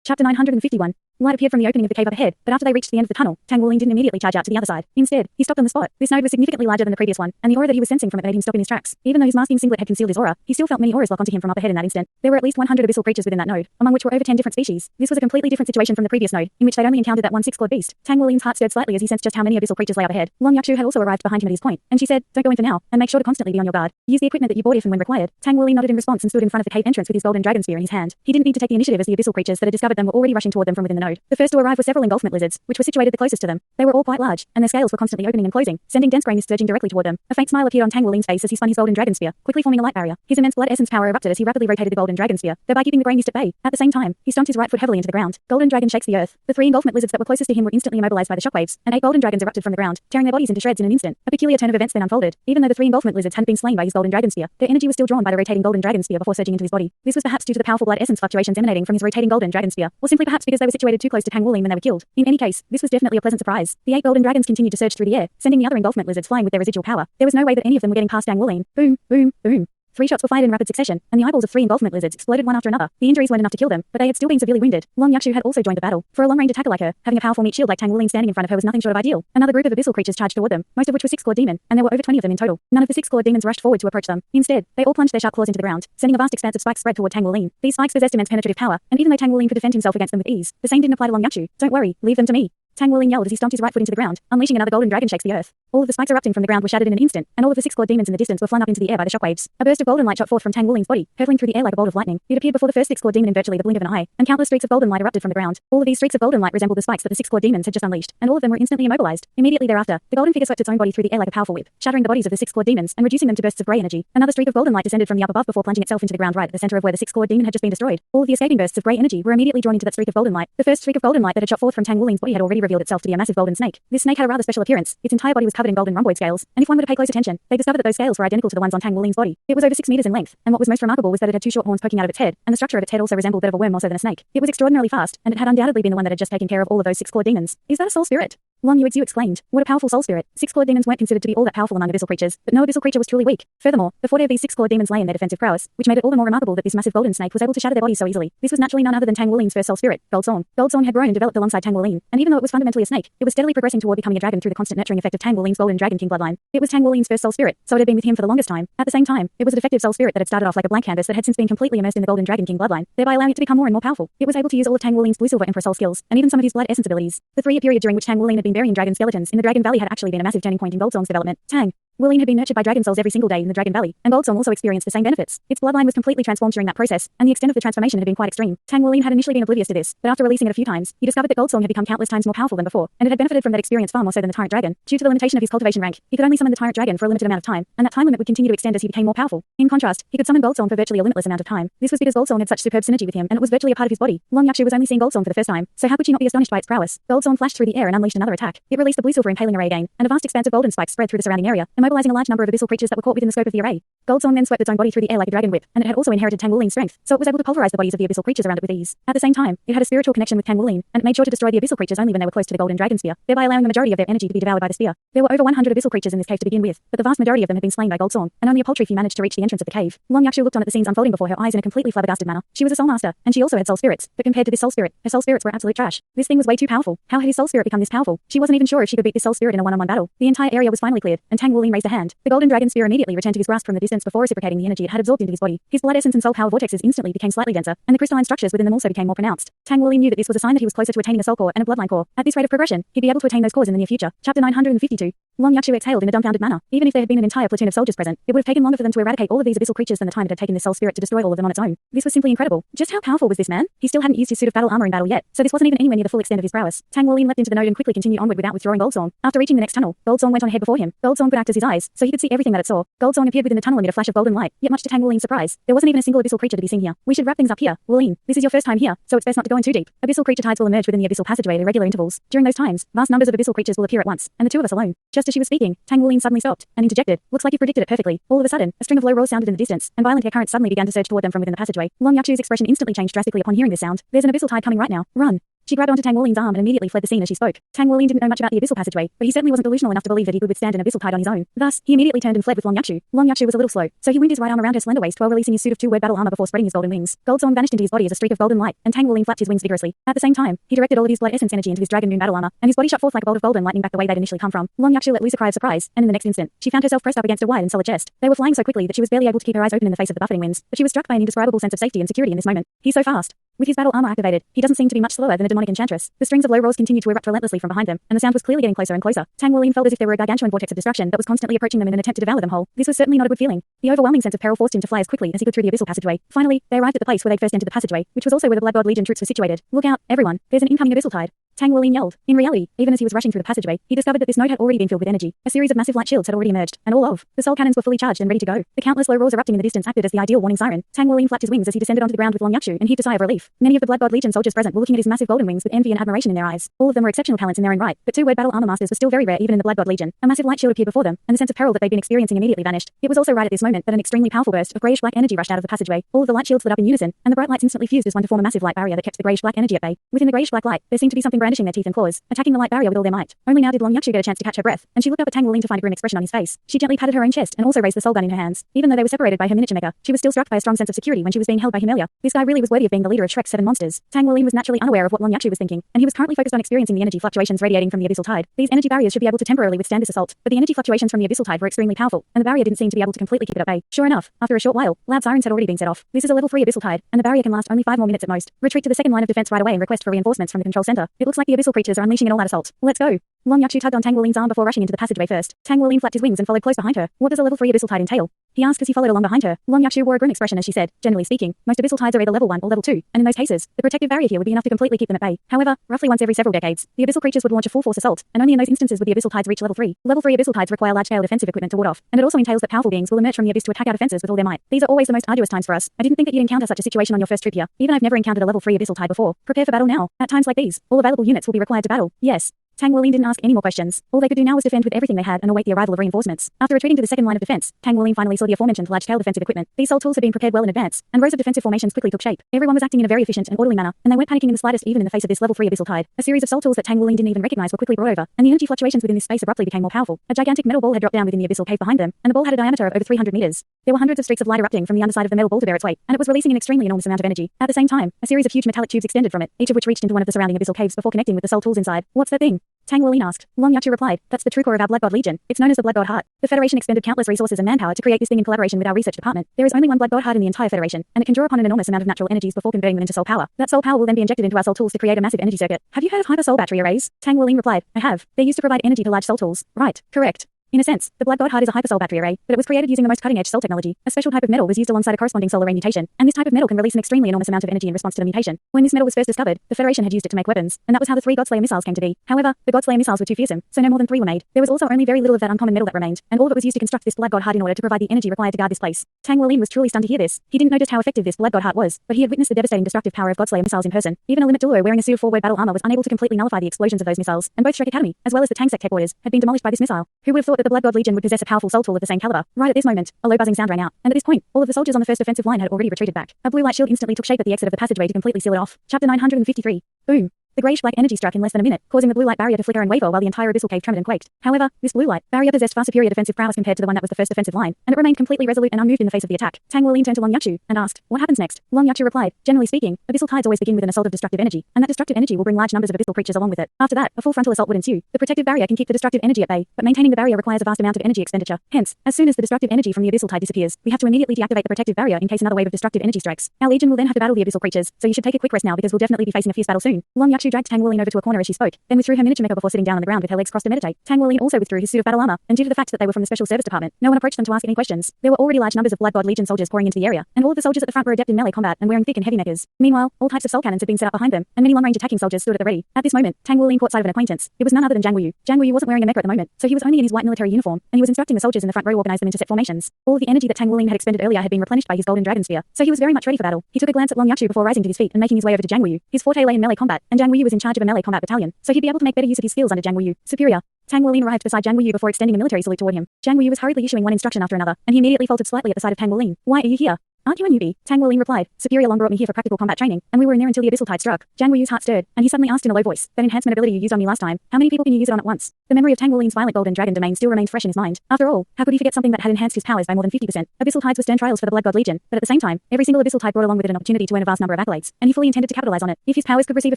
Chapter 951. Light appeared from the opening of the cave up ahead, but after they reached the end of the tunnel, Tang Wuling didn't immediately charge out to the other side. Instead, he stopped on the spot. This node was significantly larger than the previous one, and the aura that he was sensing from it made him stop in his tracks. Even though his masking singlet had concealed his aura, he still felt many auras lock onto him from up ahead in that instant. There were at least 100 abyssal creatures within that node, among which were over 10 different species. This was a completely different situation from the previous node, in which they'd only encountered that one six-clawed beast. Tang Wuling's heart stirred slightly as he sensed just how many abyssal creatures lay up ahead. Long Yakshu had also arrived behind him at his point, and she said, "Don't go in for now, and make sure to constantly be on your guard. Use the equipment that you bought if and when required." Tang Wuling nodded in response and stood in front of the cave entrance with his golden dragon spear in his hand. He didn't need to take the initiative as the abyssal creatures that had discovered them were already rushing toward them from within the node. The first to arrive were several engulfment lizards, which were situated the closest to them. They were all quite large, and their scales were constantly opening and closing, sending dense grey mist surging directly toward them. A faint smile appeared on Tang Wuling's face as he spun his golden dragon spear, quickly forming a light barrier. His immense blood essence power erupted as he rapidly rotated the golden dragon spear, thereby keeping the grey mist at bay. At the same time, he stomped his right foot heavily into the ground. Golden dragon shakes the earth. The three engulfment lizards that were closest to him were instantly immobilized by the shockwaves, and 8 golden dragons erupted from the ground, tearing their bodies into shreds in an instant. A peculiar turn of events then unfolded. Even though the 3 engulfment lizards hadn't been slain by his golden dragon spear, their energy was still drawn by the rotating golden dragon spear before surging into his body. This was perhaps due to the powerful blood essence fluctuations emanating from his rotating golden dragon spear, or simply perhaps because they were situated too close to Tang Wuling when they were killed. In any case, this was definitely a pleasant surprise. The 8 golden dragons continued to surge through the air, sending the other engulfment lizards flying with their residual power. There was no way that any of them were getting past Tang Wuling. Boom, boom, boom. 3 shots were fired in rapid succession, and the eyeballs of 3 engulfment lizards exploded one after another. The injuries weren't enough to kill them, but they had still been severely wounded. Long Yakshu had also joined the battle. For a long-range attacker like her, having a powerful meat shield like Tang Wuling standing in front of her was nothing short of ideal. Another group of abyssal creatures charged toward them, most of which were 6-clawed demon, and there were over 20 of them in total. None of the 6-clawed demons rushed forward to approach them. Instead, they all plunged their sharp claws into the ground, sending a vast expanse of spikes spread toward Tang Wuling. These spikes possessed immense penetrative power, and even though Tang Wuling could defend himself against them with ease, the same didn't apply to Long Yakshu. "Don't worry, leave them to me." Tang Wuling yelled as he stomped his right foot into the ground, unleashing another golden dragon shakes the earth. All of the spikes erupting from the ground were shattered in an instant, and all of the 6-clawed demons in the distance were flung up into the air by the shockwaves. A burst of golden light shot forth from Tang Wuling's body, hurtling through the air like a bolt of lightning. It appeared before the first 6-clawed demon in virtually the blink of an eye, and countless streaks of golden light erupted from the ground. All of these streaks of golden light resembled the spikes that the 6-clawed demons had just unleashed, and all of them were instantly immobilized. Immediately thereafter, the golden figure swept its own body through the air like a powerful whip, shattering the bodies of the 6-clawed demons and reducing them to bursts of grey energy. Another streak of golden light descended from the up above before plunging itself into the ground right at the center of where the 6-clawed demon had just been destroyed. All of the escaping bursts of grey energy were immediately drawn into that streak of golden light. The first streak of golden light that had shot forth from Tang Wuling's body had already revealed itself to be a massive golden snake. This snake had a rather special appearance. Its entire body was covered in golden rhomboid scales, and if one were to pay close attention, they discovered that those scales were identical to the ones on Tang Wuling's body. It was over 6 meters in length, and what was most remarkable was that it had 2 short horns poking out of its head, and the structure of its head also resembled that of a worm more so than a snake. It was extraordinarily fast, and it had undoubtedly been the one that had just taken care of all of those 6-clawed demons. "Is that a soul spirit?" Long Yuexu exclaimed. What a powerful soul spirit. 6-clawed demons weren't considered to be all that powerful among abyssal creatures, but no abyssal creature was truly weak. Furthermore, the forte of these 6-clawed demons lay in their defensive prowess, which made it all the more remarkable that this massive golden snake was able to shatter their bodies so easily. This was naturally none other than Tang Wuling's first soul spirit, Goldsong. Goldsong had grown and developed alongside Tang Wuling, and even though it was fundamentally a snake, it was steadily progressing toward becoming a dragon through the constant nurturing effect of Tang Wuling's golden dragon king bloodline. It was Tang Wuling's first soul spirit, so it had been with him for the longest time. At the same time, it was a defective soul spirit that had started off like a blank canvas that had since been completely immersed in the golden dragon king bloodline, thereby allowing it to become more and more powerful. It was able to use all of Tang Wuling's blue silver emperor soul skills, and even some of his blood essence abilities. The 3-year period during which Tang Wuling had been burying dragon skeletons in the Dragon Valley had actually been a massive turning point in Goldsong's development. Tang Wuling had been nurtured by dragon souls every single day in the Dragon Valley, and Goldsong also experienced the same benefits. Its bloodline was completely transformed during that process, and the extent of the transformation had been quite extreme. Tang Wuling had initially been oblivious to this, but after releasing it a few times, he discovered that Goldsong had become countless times more powerful than before, and it had benefited from that experience far more so than the Tyrant Dragon. Due to the limitation of his cultivation rank, he could only summon the Tyrant Dragon for a limited amount of time, and that time limit would continue to extend as he became more powerful. In contrast, he could summon Goldsong for virtually a limitless amount of time. This was because Goldsong had such superb synergy with him, and it was virtually a part of his body. Long Yakshu was only seeing Goldsong for the first time, so how could she not be astonished by its prowess? Goldsong flashed through the air and unleashed another attack. It released the blue silver impaling array again, and a vast expanse of golden spikes spread through the surrounding area, immobilizing a large number of abyssal creatures that were caught within the scope of the array. Goldsong then swept its own body through the air like a dragon whip, and it had also inherited Tang Wuling's strength, so it was able to pulverize the bodies of the abyssal creatures around it with ease. At the same time, it had a spiritual connection with Tang Wuling, and it made sure to destroy the abyssal creatures only when they were close to the golden dragon spear, thereby allowing the majority of their energy to be devoured by the spear. There were over 100 abyssal creatures in this cave to begin with, but the vast majority of them had been slain by Goldsong, and only a paltry few managed to reach the entrance of the cave. Long Yakshu looked on at the scenes unfolding before her eyes in a completely flabbergasted manner. She was a soul master, and she also had soul spirits, but compared to this soul spirit, her soul spirits were absolute trash. This thing was way too powerful. How had his soul spirit become this powerful? She wasn't even sure if she could beat this soul spirit in a one-on-one battle. The entire area was finally cleared, and Tang Wuling raised a hand. The golden dragon spear immediately returned to his grasp from the distance before reciprocating the energy it had absorbed into his body. His blood essence and soul power vortexes instantly became slightly denser, and the crystalline structures within them also became more pronounced. Tang Wuling knew that this was a sign that he was closer to attaining a soul core and a bloodline core. At this rate of progression, he'd be able to attain those cores in the near future. Chapter 952. Long Yakshu exhaled in a dumbfounded manner. Even if there had been an entire platoon of soldiers present, it would have taken longer for them to eradicate all of these abyssal creatures than the time it had taken this soul spirit to destroy all of them on its own. This was simply incredible. Just how powerful was this man? He still hadn't used his suit of battle armor in battle yet, so this wasn't even anywhere near the full extent of his prowess. Tang Wuling leapt into the node and quickly continued onward without withdrawing Goldsong. After reaching the next tunnel, Goldsong went on ahead before him. Goldsong could act as his eyes, so he could see everything that it saw. Goldsong appeared within the tunnel amid a flash of golden light, yet much to Tang Wuling's surprise, there wasn't even a single abyssal creature to be seen here. We should wrap things up here. Wuling, this is your first time here, so it's best not to go in too deep. Abyssal creature tides will emerge within the abyssal passageway at irregular intervals. During those times, vast numbers of abyssal creatures will appear at once, and the two of us alone. Just as she was speaking, Tang Wuling suddenly stopped and interjected. Looks like you predicted it perfectly. All of a sudden, a string of low roars sounded in the distance, and violent air currents suddenly began to surge toward them from within the passageway. Long Yakshu's expression instantly changed drastically upon hearing this sound. There's an abyssal tide coming right now. Run. She grabbed onto Tang Wulin's arm and immediately fled the scene as she spoke. Tang Wulin didn't know much about the abyssal passageway, but he certainly wasn't delusional enough to believe that he could withstand an abyssal tide on his own. Thus, he immediately turned and fled with Long Yakshu. Long Yakshu was a little slow, so he wound his right arm around her slender waist while releasing his suit of two-word battle armor before spreading his golden wings. Gold Song vanished into his body as a streak of golden light, and Tang Wulin flapped his wings vigorously. At the same time, he directed all of his blood essence energy into his dragon moon battle armor, and his body shot forth like a bolt of golden lightning back the way they'd initially come from. Long Yakshu let loose a cry of surprise, and in the next instant, she found herself pressed up against a wide and solid chest. They were flying so quickly that she was barely able to keep her eyes open in the face of the buffeting winds, but she was struck by an indescribable sense of safety and security in this moment. He's so fast. With his battle armor activated, he doesn't seem to be much slower than a demonic enchantress. The strings of low roars continued to erupt relentlessly from behind them, and the sound was clearly getting closer and closer. Tang Wulin felt as if there were a gargantuan vortex of destruction that was constantly approaching them in an attempt to devour them whole. This was certainly not a good feeling. The overwhelming sense of peril forced him to fly as quickly as he could through the abyssal passageway. Finally, they arrived at the place where they'd first entered the passageway, which was also where the Black God Legion troops were situated. Look out, everyone! There's an incoming abyssal tide. Tang Wulin yelled. In reality, even as he was rushing through the passageway, he discovered that this node had already been filled with energy. A series of massive light shields had already emerged, and all of the soul cannons were fully charged and ready to go. The countless low roars erupting in the distance acted as the ideal warning siren. Tang Wulin flapped his wings as he descended onto the ground with Long Yakshu and heaved a sigh of relief. Many of the Black God Legion soldiers present were looking at his massive golden wings with envy and admiration in their eyes. All of them were exceptional talents in their own right, but two-word battle armor masters were still very rare even in the Black God Legion. A massive light shield appeared before them, and the sense of peril that they'd been experiencing immediately vanished. It was also right at this moment that an extremely powerful burst of greyish-black energy rushed out of the passageway. All of the light shields lit up in unison, and the bright lights instantly fused as one to form a massive light barrier that kept the greyish-black energy at bay. Within the greyish-black light, there seemed to be something brandishing their teeth and claws, attacking the light barrier with all their might. Only now did Long Yakshu get a chance to catch her breath, and she looked up at Tang Wulin to find a grim expression on his face. She gently patted her own chest and also raised the soul gun in her hands. Even though they were separated by her miniature mecha, she was still struck by a strong sense of security when she was being held by him earlier. This guy really was worthy of being the leader of Shrek's 7 monsters. Tang Wulin was naturally unaware of what Long Yakshu was thinking, and he was currently focused on experiencing the energy fluctuations radiating from the abyssal tide. These energy barriers should be able to temporarily withstand this assault, but the energy fluctuations from the abyssal tide were extremely powerful, and the barrier didn't seem to be able to completely keep it at bay. Sure enough, after a short while, loud sirens had already been set off. This is a level 3 abyssal tide, and the barrier can last only 5 more minutes at most. Retreat to the second line of defense right away and request for reinforcements from the control center. It looks like the abyssal creatures are unleashing an all-out assault. Let's go. Long Yakshu tugged on Tang Wulin's arm before rushing into the passageway first. Tang Wulin flapped his wings and followed close behind her. What does a level 3 abyssal tide entail? He asked as he followed along behind her. Long Yakshu wore a grim expression as she said, generally speaking, most abyssal tides are either level 1 or level 2, and in those cases, the protective barrier here would be enough to completely keep them at bay. However, roughly once every several decades, the abyssal creatures would launch a full-force assault, and only in those instances would the abyssal tides reach level 3. Level 3 abyssal tides require large-scale defensive equipment to ward off, and it also entails that powerful beings will emerge from the abyss to attack our defenses with all their might. These are always the most arduous times for us. I didn't think that you'd encounter such a situation on your first trip here. Even I've never encountered a level 3 abyssal tide before. Prepare for battle now. At times like these, all available units will be required to battle. Yes. Tang Wulin didn't ask any more questions. All they could do now was defend with everything they had and await the arrival of reinforcements. After retreating to the second line of defense, Tang Wulin finally saw the aforementioned large-scale defensive equipment. These soul tools had been prepared well in advance, and rows of defensive formations quickly took shape. Everyone was acting in a very efficient and orderly manner, and they weren't panicking in the slightest even in the face of this level 3 abyssal tide. A series of soul tools that Tang Wulin didn't even recognize were quickly brought over, and the energy fluctuations within this space abruptly became more powerful. A gigantic metal ball had dropped down within the abyssal cave behind them, and the ball had a diameter of over 300 meters. There were hundreds of streaks of light erupting from the underside of the metal ball to bear its weight, and it was releasing an extremely enormous amount of energy. At the same time, a series of huge metallic tubes extended from it, each of which reached into one of the surrounding abyssal caves before connecting with the soul tools inside. What's that thing? Tang Wulin asked. Long Yakshu replied, that's the true core of our Black God Legion. It's known as the Black God Heart. The Federation expended countless resources and manpower to create this thing in collaboration with our research department. There is only one Black God Heart in the entire Federation, and it can draw upon an enormous amount of natural energies before converting them into soul power. That soul power will then be injected into our soul tools to create a massive energy circuit. Have you heard of hyper soul battery arrays? Tang Wulin replied, I have. They're used to provide energy to large soul tools. Right, correct. In a sense, the Black God Heart is a hypersoul battery array, but it was created using the most cutting-edge soul technology. A special type of metal was used alongside a corresponding soul array mutation, and this type of metal can release an extremely enormous amount of energy in response to the mutation. When this metal was first discovered, the Federation had used it to make weapons, and that was how the 3 Godslayer missiles came to be. However, the Godslayer missiles were too fearsome, so no more than 3 were made. There was also only very little of that uncommon metal that remained, and all of it was used to construct this Black God Heart in order to provide the energy required to guard this place. Tang Wulin was truly stunned to hear this. He didn't know just how effective this Black God Heart was, but he had witnessed the devastating destructive power of Godslayer missiles in person. Even a limit Douluo wearing a suit of 4-word battle armor was unable to completely nullify the explosions of those missiles, and both Shrek Academy, as well as the Tang Sect headquarters, had been demolished by this missile. Who would have thought that the Black God Legion would possess a powerful soul tool of the same caliber? Right at this moment, a low buzzing sound rang out, and at this point, all of the soldiers on the first defensive line had already retreated back. A blue light shield instantly took shape at the exit of the passageway to completely seal it off. Chapter 953. Boom. The greyish-black energy struck in less than a minute, causing the blue light barrier to flicker and waver while the entire abyssal cave trembled and quaked. However, this blue light barrier possessed far superior defensive prowess compared to the one that was the first defensive line, and it remained completely resolute and unmoved in the face of the attack. Tang Wulin turned to Long Yakshu and asked, what happens next? Long Yakshu replied, generally speaking, abyssal tides always begin with an assault of destructive energy, and that destructive energy will bring large numbers of abyssal creatures along with it. After that, a full frontal assault would ensue. The protective barrier can keep the destructive energy at bay, but maintaining the barrier requires a vast amount of energy expenditure. Hence, as soon as the destructive energy from the abyssal tide disappears, we have to immediately deactivate the protective barrier in case another wave of destructive energy strikes. Our legion will then have to battle the abyssal creatures, so you should take a quick rest now because we'll definitely be facing a fierce battle soon. Long Yakshu dragged Tang Wulin over to a corner as she spoke, then withdrew her miniature mecha before sitting down on the ground with her legs crossed to meditate. Tang Wulin also withdrew his suit of battle armor, and due to the fact that they were from the special service department, no one approached them to ask any questions. There were already large numbers of Black God Legion soldiers pouring into the area, and all of the soldiers at the front were adept in melee combat and wearing thick and heavy mechas. Meanwhile, all types of soul cannons had been set up behind them, and many long-range attacking soldiers stood at the ready. At this moment, Tang Wulin caught sight of an acquaintance. It was none other than Jiang Wuyu. Jiang Wuyu wasn't wearing a mecha at the moment, so he was only in his white military uniform, and he was instructing the soldiers in the front row organize them into set formations. All of the energy that Tang Wulin had expended earlier had been replenished by his golden dragon sphere, so he was very much ready for battle. He took a glance at Long Yakshu before rising to his feet and making his way over to Jiang Wuyu. His forte lay in melee combat, and Jiang Wuyu was in charge of a melee combat battalion, so he'd be able to make better use of his skills under Jiang Wuyu. Superior. Tang Wulin arrived beside Jiang Wuyu before extending a military salute toward him. Jiang Wuyu was hurriedly issuing one instruction after another, and he immediately faltered slightly at the sight of Tang Wulin. Why are you here? Aren't you a newbie? Tang Wuling replied. Superior Long brought me here for practical combat training, and we were in there until the Abyssal tide struck. Jiang Wuyu's heart stirred, and he suddenly asked in a low voice, that enhancement ability you used on me last time, how many people can you use it on at once? The memory of Tang Wuling's violent golden dragon domain still remained fresh in his mind. After all, how could he forget something that had enhanced his powers by more than 50%? Abyssal tides were stern trials for the Blood God Legion, but at the same time, every single Abyssal tide brought along with it an opportunity to earn a vast number of accolades, and he fully intended to capitalize on it. If his powers could receive a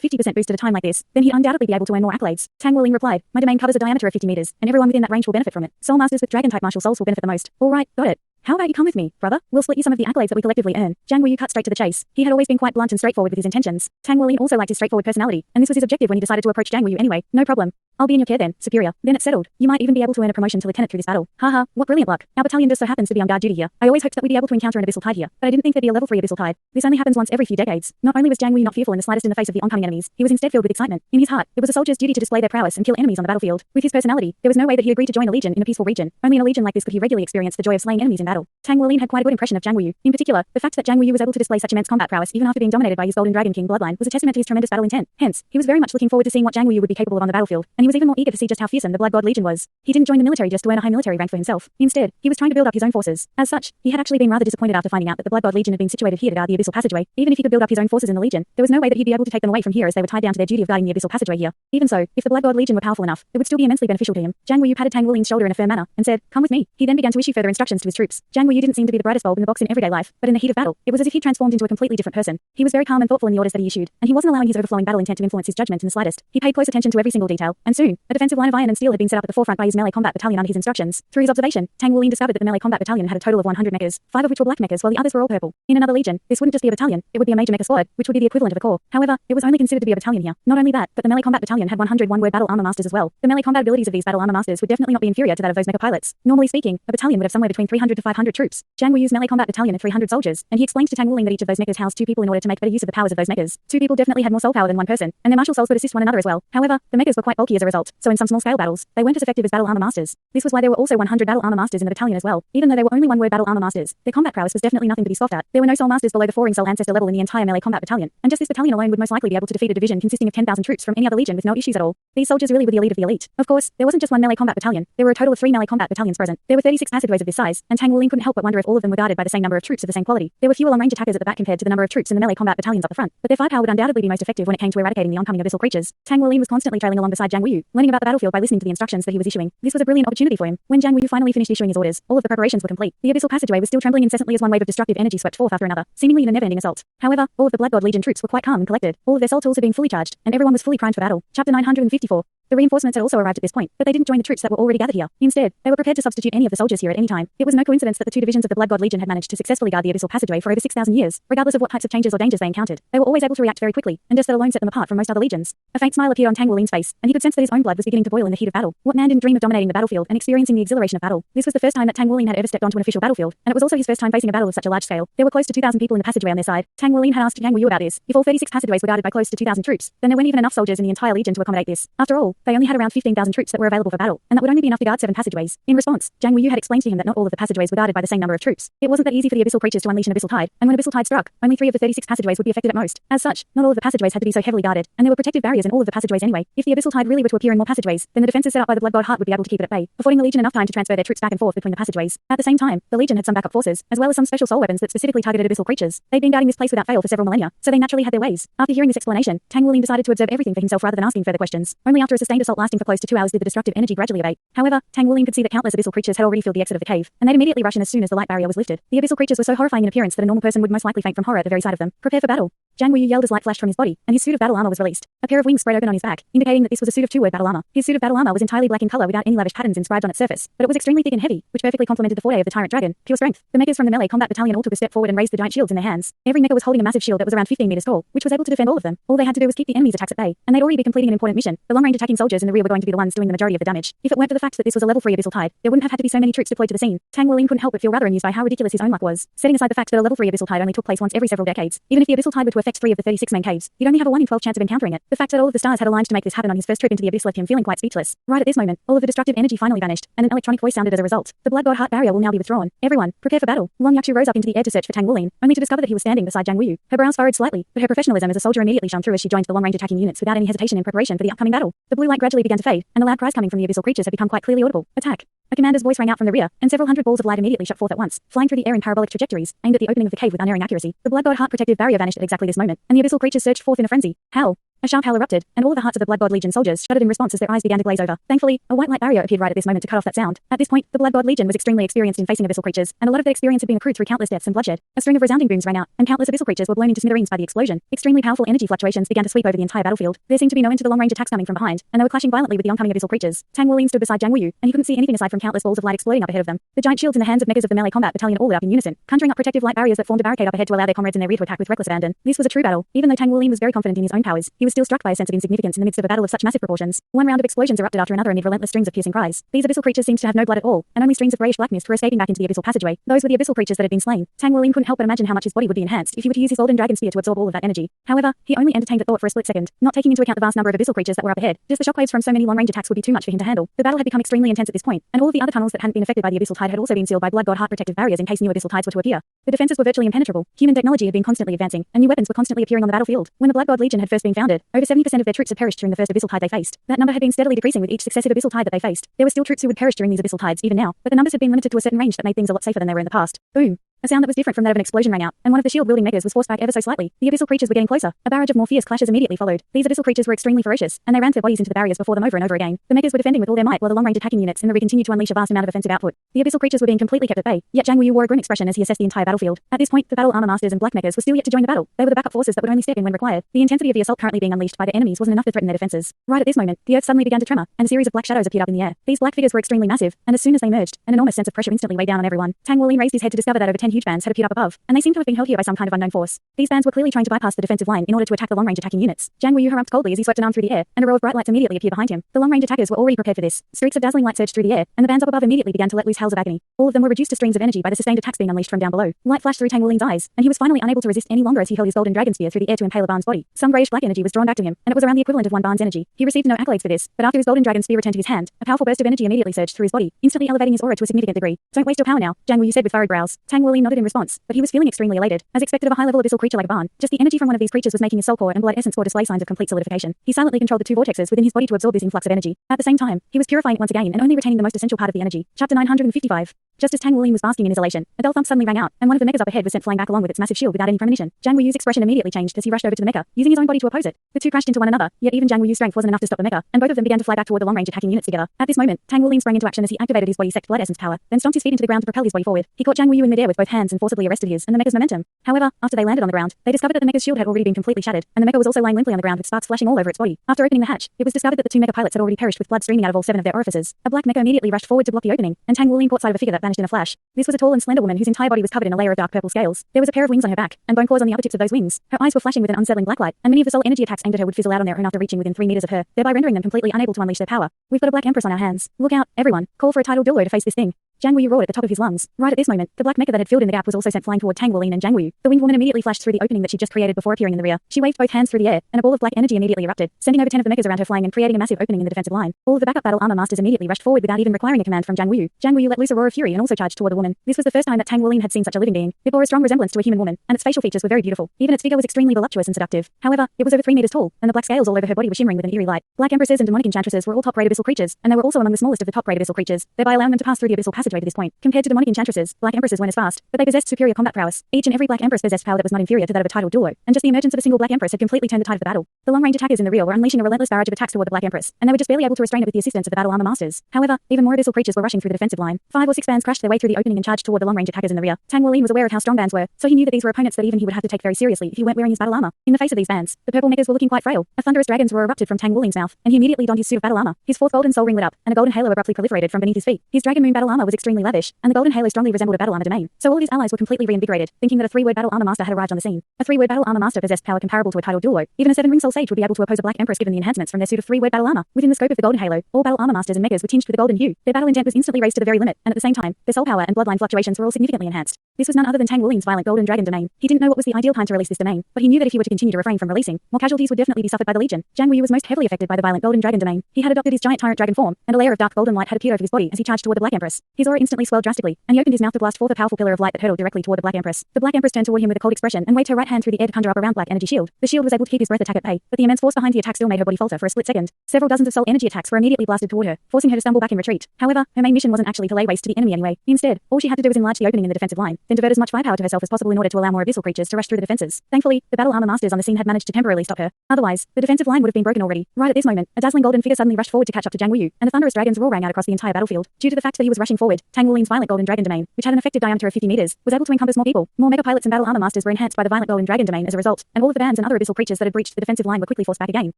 50% boost at a time like this, then he'd undoubtedly be able to earn more accolades. Tang Wuling replied, my domain covers a diameter of 50 meters, and everyone within that range will benefit from it. Soul masters with dragon-type martial souls will benefit the most. All right, got it. How about you come with me, brother? We'll split you some of the accolades that we collectively earn. Jiang Wuyu cut straight to the chase. He had always been quite blunt and straightforward with his intentions. Tang Wuling also liked his straightforward personality, and this was his objective when he decided to approach Jiang Wuyu anyway. No problem. I'll be in your care then, superior. Then it's settled. You might even be able to earn a promotion to lieutenant through this battle. Haha, what brilliant luck. Our battalion just so happens to be on guard duty here. I always hoped that we'd be able to encounter an Abyssal tide here, but I didn't think there'd be a level 3 Abyssal tide. This only happens once every few decades. Not only was Jiang Wuyu not fearful in the slightest in the face of the oncoming enemies, he was instead filled with excitement. In his heart, it was a soldier's duty to display their prowess and kill enemies on the battlefield. With his personality, there was no way that he agreed to join a legion in a peaceful region. Only in a legion like this could he regularly experience the joy of slaying enemies in battle. Tang Wuling had quite a good impression of Jiang Wuyu. In particular, the fact that Jiang Wuyu was able to display such immense combat prowess even after being dominated by his Golden Dragon King bloodline was a testament to his tremendous battle intent. Hence, he was very much looking forward to seeing what Jiang Wuyu would be capable of on the battlefield, and he was even more eager to see just how fearsome the Blood God Legion was. He didn't join the military just to earn a high military rank for himself. Instead, he was trying to build up his own forces. As such, he had actually been rather disappointed after finding out that the Blood God Legion had been situated here to guard the Abyssal Passageway. Even if he could build up his own forces in the Legion, there was no way that he'd be able to take them away from here as they were tied down to their duty of guarding the Abyssal Passageway here. Even so, if the Blood God Legion were powerful enough, it would still be immensely beneficial to him. Jiang Wuyu patted Tang Wuling's shoulder in a firm manner and said, come with me. He then began to issue further instructions to his troops. Jiang Wuyu didn't seem to be the brightest bulb in the box in everyday life, but in the heat of battle, it was as if he transformed into a completely different person. He was very calm and thoughtful in the orders that he issued, and he wasn't allowing his overflowing battle intent to influence his judgment in the slightest. He paid close attention to every single detail, and soon, a defensive line of iron and steel had been set up at the forefront by his melee combat battalion under his instructions. Through his observation, Tang Wuling discovered that the melee combat battalion had a total of 100 mechas, 5 of which were black mechas while the others were all purple. In another legion, this wouldn't just be a battalion, it would be a major mecha squad, which would be the equivalent of a corps. However, it was only considered to be a battalion here. Not only that, but the melee combat battalion had 100 one-word battle armor masters as well. The melee combat abilities of these battle armor masters would definitely not be inferior to that of those mecha pilots. Normally speaking, a battalion would have somewhere between 300 to 500 troops. Jiang Wuyu's melee combat battalion had 300 soldiers, and he explained to Tang Wuling that each of those mechas housed 2 people in order to make better use of the powers of those mechas. 2 people definitely had more soul power than 1 person, and their martial souls would assist one another as well. However, the mechas were quite bulky as a result, so in some small-scale battles, they weren't as effective as battle armor masters. This was why there were also 100 battle armor masters in the battalion as well. Even though they were only one-word battle armor masters, their combat prowess was definitely nothing to be scoffed at. There were no soul masters below the 4-ring soul ancestor level in the entire melee combat battalion, and just this battalion alone would most likely be able to defeat a division consisting of 10,000 troops from any other legion with no issues at all. These soldiers really were the elite of the elite. Of course, there wasn't just one melee combat battalion. There were a total of 3 melee combat battalions present. There were 36 passageways of this size, and Tang Wuling couldn't help but wonder if all of them were guarded by the same number of troops of the same quality. There were fewer long-range attackers at the back compared to the number of troops in the melee combat battalions up the front, but their firepower would undoubtedly be most effective when it came to eradicating the oncoming abyssal creatures. Tang Wuling was constantly trailing along beside Jiang Wuyu, learning about the battlefield by listening to the instructions that he was issuing. This was a brilliant opportunity for him. When Jiang Wuyu finally finished issuing his orders, all of the preparations were complete. The abyssal passageway was still trembling incessantly as one wave of destructive energy swept forth after another, seemingly in a never-ending assault. However, all of the Blood God Legion troops were quite calm and collected. All of their soul tools had been fully charged, and everyone was fully primed for battle. Chapter 954. The reinforcements had also arrived at this point, but they didn't join the troops that were already gathered here. Instead, they were prepared to substitute any of the soldiers here at any time. It was no coincidence that the 2 divisions of the Blood God Legion had managed to successfully guard the Abyssal Passageway for over 6,000 years, regardless of what types of changes or dangers they encountered. They were always able to react very quickly, and just that alone set them apart from most other legions. A faint smile appeared on Tang Wuling's face, and he could sense that his own blood was beginning to boil in the heat of battle. What man didn't dream of dominating the battlefield and experiencing the exhilaration of battle? This was the first time that Tang Wuling had ever stepped onto an official battlefield, and it was also his first time facing a battle of such a large scale. There were close to 2,000 people in the passageway on their side. Tang Wuling had asked Jiang Wuyu about this. If all 36 passageways were guarded by close to 2,000 troops, then there weren't even enough soldiers in the entire legion to accommodate this. After all, they only had around 15,000 troops that were available for battle, and that would only be enough to guard 7 passageways. In response, Jiang Wuyu had explained to him that not all of the passageways were guarded by the same number of troops. It wasn't that easy for the abyssal creatures to unleash an abyssal tide, and when abyssal tide struck, only 3 of the 36 passageways would be affected at most. As such, not all of the passageways had to be so heavily guarded, and there were protective barriers in all of the passageways anyway. If the abyssal tide really were to appear in more passageways, then the defenses set up by the Blood God Heart would be able to keep it at bay, affording the legion enough time to transfer their troops back and forth between the passageways. At the same time, the legion had some backup forces, as well as some special soul weapons that specifically targeted abyssal creatures. They'd been guarding this place without fail for several millennia, so they naturally had their ways. After hearing this explanation, Tang Wuling decided to observe everything for himself rather than asking further questions. Only after a sustained assault lasting for close to 2 hours did the destructive energy gradually abate. However, Tang Wuling could see that countless abyssal creatures had already filled the exit of the cave, and they'd immediately rush in as soon as the light barrier was lifted. The abyssal creatures were so horrifying in appearance that a normal person would most likely faint from horror at the very sight of them. Prepare for battle. Jiang Wuyu yelled as light flashed from his body, and his suit of battle armor was released. A pair of wings spread open on his back, indicating that this was a suit of 2-word battle armor. His suit of battle armor was entirely black in color without any lavish patterns inscribed on its surface, but it was extremely thick and heavy, which perfectly complemented the forte of the tyrant dragon. Pure strength. The mechas from the melee combat battalion all took a step forward and raised the giant shields in their hands. Every mecha was holding a massive shield that was around 15 meters tall, which was able to defend all of them. All they had to do was keep the enemy's attacks at bay, and they'd already be completing an important mission. The long-range attacking soldiers in the rear were going to be the ones doing the majority of the damage. If it weren't for the fact that this was a level 3 abyssal tide, there wouldn't have had to be so many troops deployed to the scene. Tang Wuling couldn't help but feel rather amused by how ridiculous his own luck was. Setting aside the fact that a level 3 abyssal tide only took place once every several decades, even if the abyssal tide were to affect 3 of the 36 main caves, he'd only have a 1 in 12 chance of encountering it. The fact that all of the stars had aligned to make this happen on his first trip into the abyss left him feeling quite speechless. Right at this moment, all of the destructive energy finally vanished, and an electronic voice sounded as a result. The Blood God Heart barrier will now be withdrawn. Everyone, prepare for battle. Long Yakshu rose up into the air to search for Tang Wuling, only to discover that he was standing beside Jiang Wuyu. Her brows furrowed slightly, but her professionalism as a soldier immediately shone through as she joined the long-range attacking units without any hesitation in preparation for the upcoming battle. The blue light gradually began to fade, and the loud cries coming from the abyssal creatures had become quite clearly audible. Attack. A commander's voice rang out from the rear, and several hundred balls of light immediately shot forth at once, flying through the air in parabolic trajectories, aimed at the opening of the cave with unerring accuracy. The blood god heart protective barrier vanished at exactly this moment, and the abyssal creatures surged forth in a frenzy. Howl! A sharp howl erupted, and all of the hearts of the Blood God Legion soldiers shuddered in response as their eyes began to glaze over. Thankfully, a white light barrier appeared right at this moment to cut off that sound. At this point, the Blood God Legion was extremely experienced in facing abyssal creatures, and a lot of their experience had been accrued through countless deaths and bloodshed. A string of resounding booms rang out, and countless abyssal creatures were blown into smithereens by the explosion. Extremely powerful energy fluctuations began to sweep over the entire battlefield. There seemed to be no end to the long-range attacks coming from behind, and they were clashing violently with the oncoming abyssal creatures. Tang Wuling stood beside Jiang Wuyu, and he couldn't see anything aside from countless balls of light exploding up ahead of them. The giant shields in the hands of mechas of the melee combat battalion all lit up in unison, conjuring up protective light barriers that formed a barricade up ahead to allow their comrades in their rear to attack with reckless abandon. This was a true battle. Even though Tang Wuling was very confident in his own powers, he was still struck by a sense of insignificance in the midst of a battle of such massive proportions. One round of explosions erupted after another amid relentless strings of piercing cries. These abyssal creatures seemed to have no blood at all, and only streams of greyish black mist were escaping back into the abyssal passageway. Those were the abyssal creatures that had been slain. Tang Wuling couldn't help but imagine how much his body would be enhanced if he were to use his golden dragon spear to absorb all of that energy. However, he only entertained the thought for a split second, not taking into account the vast number of abyssal creatures that were up ahead. Just the shockwaves from so many long-range attacks would be too much for him to handle. The battle had become extremely intense at this point, and all of the other tunnels that hadn't been affected by the abyssal tide had also been sealed by blood god heart protective barriers in case new abyssal tides were to appear. The defenses were virtually impenetrable. Human technology had been constantly advancing, and new weapons were constantly appearing on the battlefield. When the Blood God Legion had first been founded, over 70% of their troops had perished during the first abyssal tide they faced. That number had been steadily decreasing with each successive abyssal tide that they faced. There were still troops who would perish during these abyssal tides even now, but the numbers had been limited to a certain range that made things a lot safer than they were in the past. Boom! A sound that was different from that of an explosion rang out, and one of the shield-wielding mechas was forced back ever so slightly. The abyssal creatures were getting closer. A barrage of more fierce clashes immediately followed. These abyssal creatures were extremely ferocious, and they rammed their bodies into the barriers before them over and over again. The mechas were defending with all their might, while the long-range attacking units in the rear continued to unleash a vast amount of offensive output. The abyssal creatures were being completely kept at bay, yet Jiang Wuyu wore a grim expression as he assessed the entire battlefield. At this point, the battle armor masters and black mechas were still yet to join the battle. They were the backup forces that would only step in when required. The intensity of the assault currently being unleashed by their enemies wasn't enough to threaten their defenses. Right at this moment, the earth suddenly began to tremor, and a series of black shadows appeared up in the air. These black figures were extremely massive, and as soon as they merged, an enormous sense of pressure instantly weighed down on everyone. Tang Wuling raised his head to discover that over 10 huge bands had appeared up above, and they seemed to have been held here by some kind of unknown force. These bands were clearly trying to bypass the defensive line in order to attack the long-range attacking units. Jiang Wuyu harumphed coldly as he swept an arm through the air, and a row of bright lights immediately appeared behind him. The long-range attackers were already prepared for this. Streaks of dazzling light surged through the air, and the bands up above immediately began to let loose howls of agony. All of them were reduced to streams of energy by the sustained attacks being unleashed from down below. Light flashed through Tang Wuling's eyes, and he was finally unable to resist any longer as he held his golden dragon spear through the air to impale a Barn's body. Some greyish black energy was drawn back to him, and it was around the equivalent of one Barn's energy. He received no accolades for this, but after his golden dragon spear returned to his hand, a powerful burst of energy immediately surged through his body, instantly elevating his aura to a significant degree. Don't waste your power now, Jiang Wuyu said with furrowed brows. Tang Wuling nodded in response, but he was feeling extremely elated. As expected of a high-level abyssal creature like a Barn, just the energy from one of these creatures was making his soul core and blood essence core display signs of complete solidification. He silently controlled the two vortexes within his body to absorb this influx of energy. At the same time, he was purifying it once again and only retaining the most essential part of the energy. Chapter 955. Just as Tang Wuling was basking in his elation, a dull thump suddenly rang out, and one of the mechas up ahead was sent flying back along with its massive shield without any premonition. Jiang Wuyu's expression immediately changed as he rushed over to the mecha, using his own body to oppose it. The two crashed into one another, yet even Jiang Wuyu's strength wasn't enough to stop the mecha, and both of them began to fly back toward the long-range attacking units together. At this moment, Tang Wuling sprang into action as he activated his body-sect blood essence power, then stomped his feet into the ground to propel his body forward. He caught Jiang Wuyu in midair with both hands and forcibly arrested his and the mecha's momentum. However, after they landed on the ground, they discovered that the mecha's shield had already been completely shattered, and the mecha was also lying limply on the ground with sparks flashing all over its body. After opening the hatch, it was discovered that the two mecha pilots had already perished with blood streaming out of all 7 of their orifices. A black mecha immediately rushed forward to block the opening, and Tang Wuling caught sight of a figure that vanished in a flash. This was a tall and slender woman whose entire body was covered in a layer of dark purple scales. There was a pair of wings on her back, and bone claws on the upper tips of those wings. Her eyes were flashing with an unsettling black light, and many of the soul energy attacks aimed at her would fizzle out on their own after reaching within 3 meters of her, thereby rendering them completely unable to unleash their power. We've got a Black Empress on our hands. Look out, everyone. Call for a tidal Douluo to face this thing. Jiang Wuyu roared at the top of his lungs. Right at this moment, the black mecha that had filled in the gap was also sent flying toward Tang Wuling and Jiang Wuyu. The winged woman immediately flashed through the opening that she just created before appearing in the rear. She waved both hands through the air, and a ball of black energy immediately erupted, sending over 10 of the mechas around her flying and creating a massive opening in the defensive line. All of the backup battle armor masters immediately rushed forward without even requiring a command from Jiang Wuyu. Jiang Wuyu let loose a roar of fury and also charged toward the woman. This was the first time that Tang Wuling had seen such a living being. It bore a strong resemblance to a human woman, and its facial features were very beautiful. Even its figure was extremely voluptuous and seductive. However, it was over 3 meters tall, and the black scales all over her body were shimmering with an eerie light. Black Empresses and demonic enchantresses were all top-grade abyssal creatures, and they were also among the smallest of the top-grade abyssal creatures, thereby allowing them to pass through the abyssal passageway to this point. Compared to demonic enchantresses, Black Empresses weren't as fast, but they possessed superior combat prowess. Each and every Black Empress possessed power that was not inferior to that of a tidal Douluo, and just the emergence of a single Black Empress had completely turned the tide of the battle. The long-range attackers in the rear were unleashing a relentless barrage of attacks toward the Black Empress, and they were just barely able to restrain it with the assistance of the battle armor masters. However, even more abyssal creatures were rushing through the defensive line. 5 or 6 bands crashed their way through the opening and charged toward the long-range attackers in the rear. Tang Wuling was aware of how strong bands were, so he knew that these were opponents that even he would have to take very seriously if he weren't wearing his battle armor. In the face of these bands, the purple mechas were looking quite frail. A thunderous dragon's roar erupted from Tang Wuling's mouth, and he immediately donned his suit of battle armor. His 4th golden soul ring lit up, and a golden halo abruptly proliferated from beneath his feet. His dragon moon battle armor was extremely lavish, and the golden halo strongly resembled a battle armor domain. So all of his allies were completely reinvigorated, thinking that a 3-word battle armor master had arrived on the scene. A 3-word battle armor master possessed power comparable to a tidal Douluo. Even a 7-ring soul sage would be able to oppose a Black Empress given the enhancements from their suit of 3-word battle armor. Within the scope of the golden halo, all battle armor masters and mechas were tinged with the golden hue. Their battle intent was instantly raised to the very limit, and at the same time, their soul power and bloodline fluctuations were all significantly enhanced. This was none other than Tang Wuling's violent golden dragon domain. He didn't know what was the ideal time to release this domain, but he knew that if he were to continue to refrain from releasing, more casualties would definitely be suffered by the Legion. Jiang Wuyu was most heavily affected by the violent golden dragon domain. He had adopted his giant tyrant dragon form, and a layer of dark golden light had appeared over his body as he charged toward the Black Empress. His aura instantly swelled drastically, and he opened his mouth to blast forth a powerful pillar of light that hurtled directly toward the Black Empress. The Black Empress turned toward him with a cold expression and waved her right hand through the air to conjure up a round black energy shield. The shield was able to keep his breath attack at bay, but the immense force behind the attack still made her body falter for a split second. Several dozens of soul energy attacks were immediately blasted toward her, forcing her to stumble back in retreat. However, her main mission wasn't actually to lay waste to the enemy anyway. Instead, all she had to do was enlarge the opening in the defensive line, then divert as much firepower to herself as possible in order to allow more abyssal creatures to rush through the defenses. Thankfully, the battle armor masters on the scene had managed to temporarily stop her. Otherwise, the defensive line would have been broken already. Right at this moment, a dazzling golden figure suddenly rushed forward to catch up to Zhang Wuyu, and a thunderous dragon's roar rang out across the entire battlefield. Due to the fact that he was rushing forward, Tang Wulin's violent golden dragon domain, which had an effective diameter of 50 meters, was able to encompass more people. More mega pilots and battle armor masters were enhanced by the violent golden dragon domain as a result, and all of the bands and other abyssal creatures that had breached the defensive line were quickly forced back again.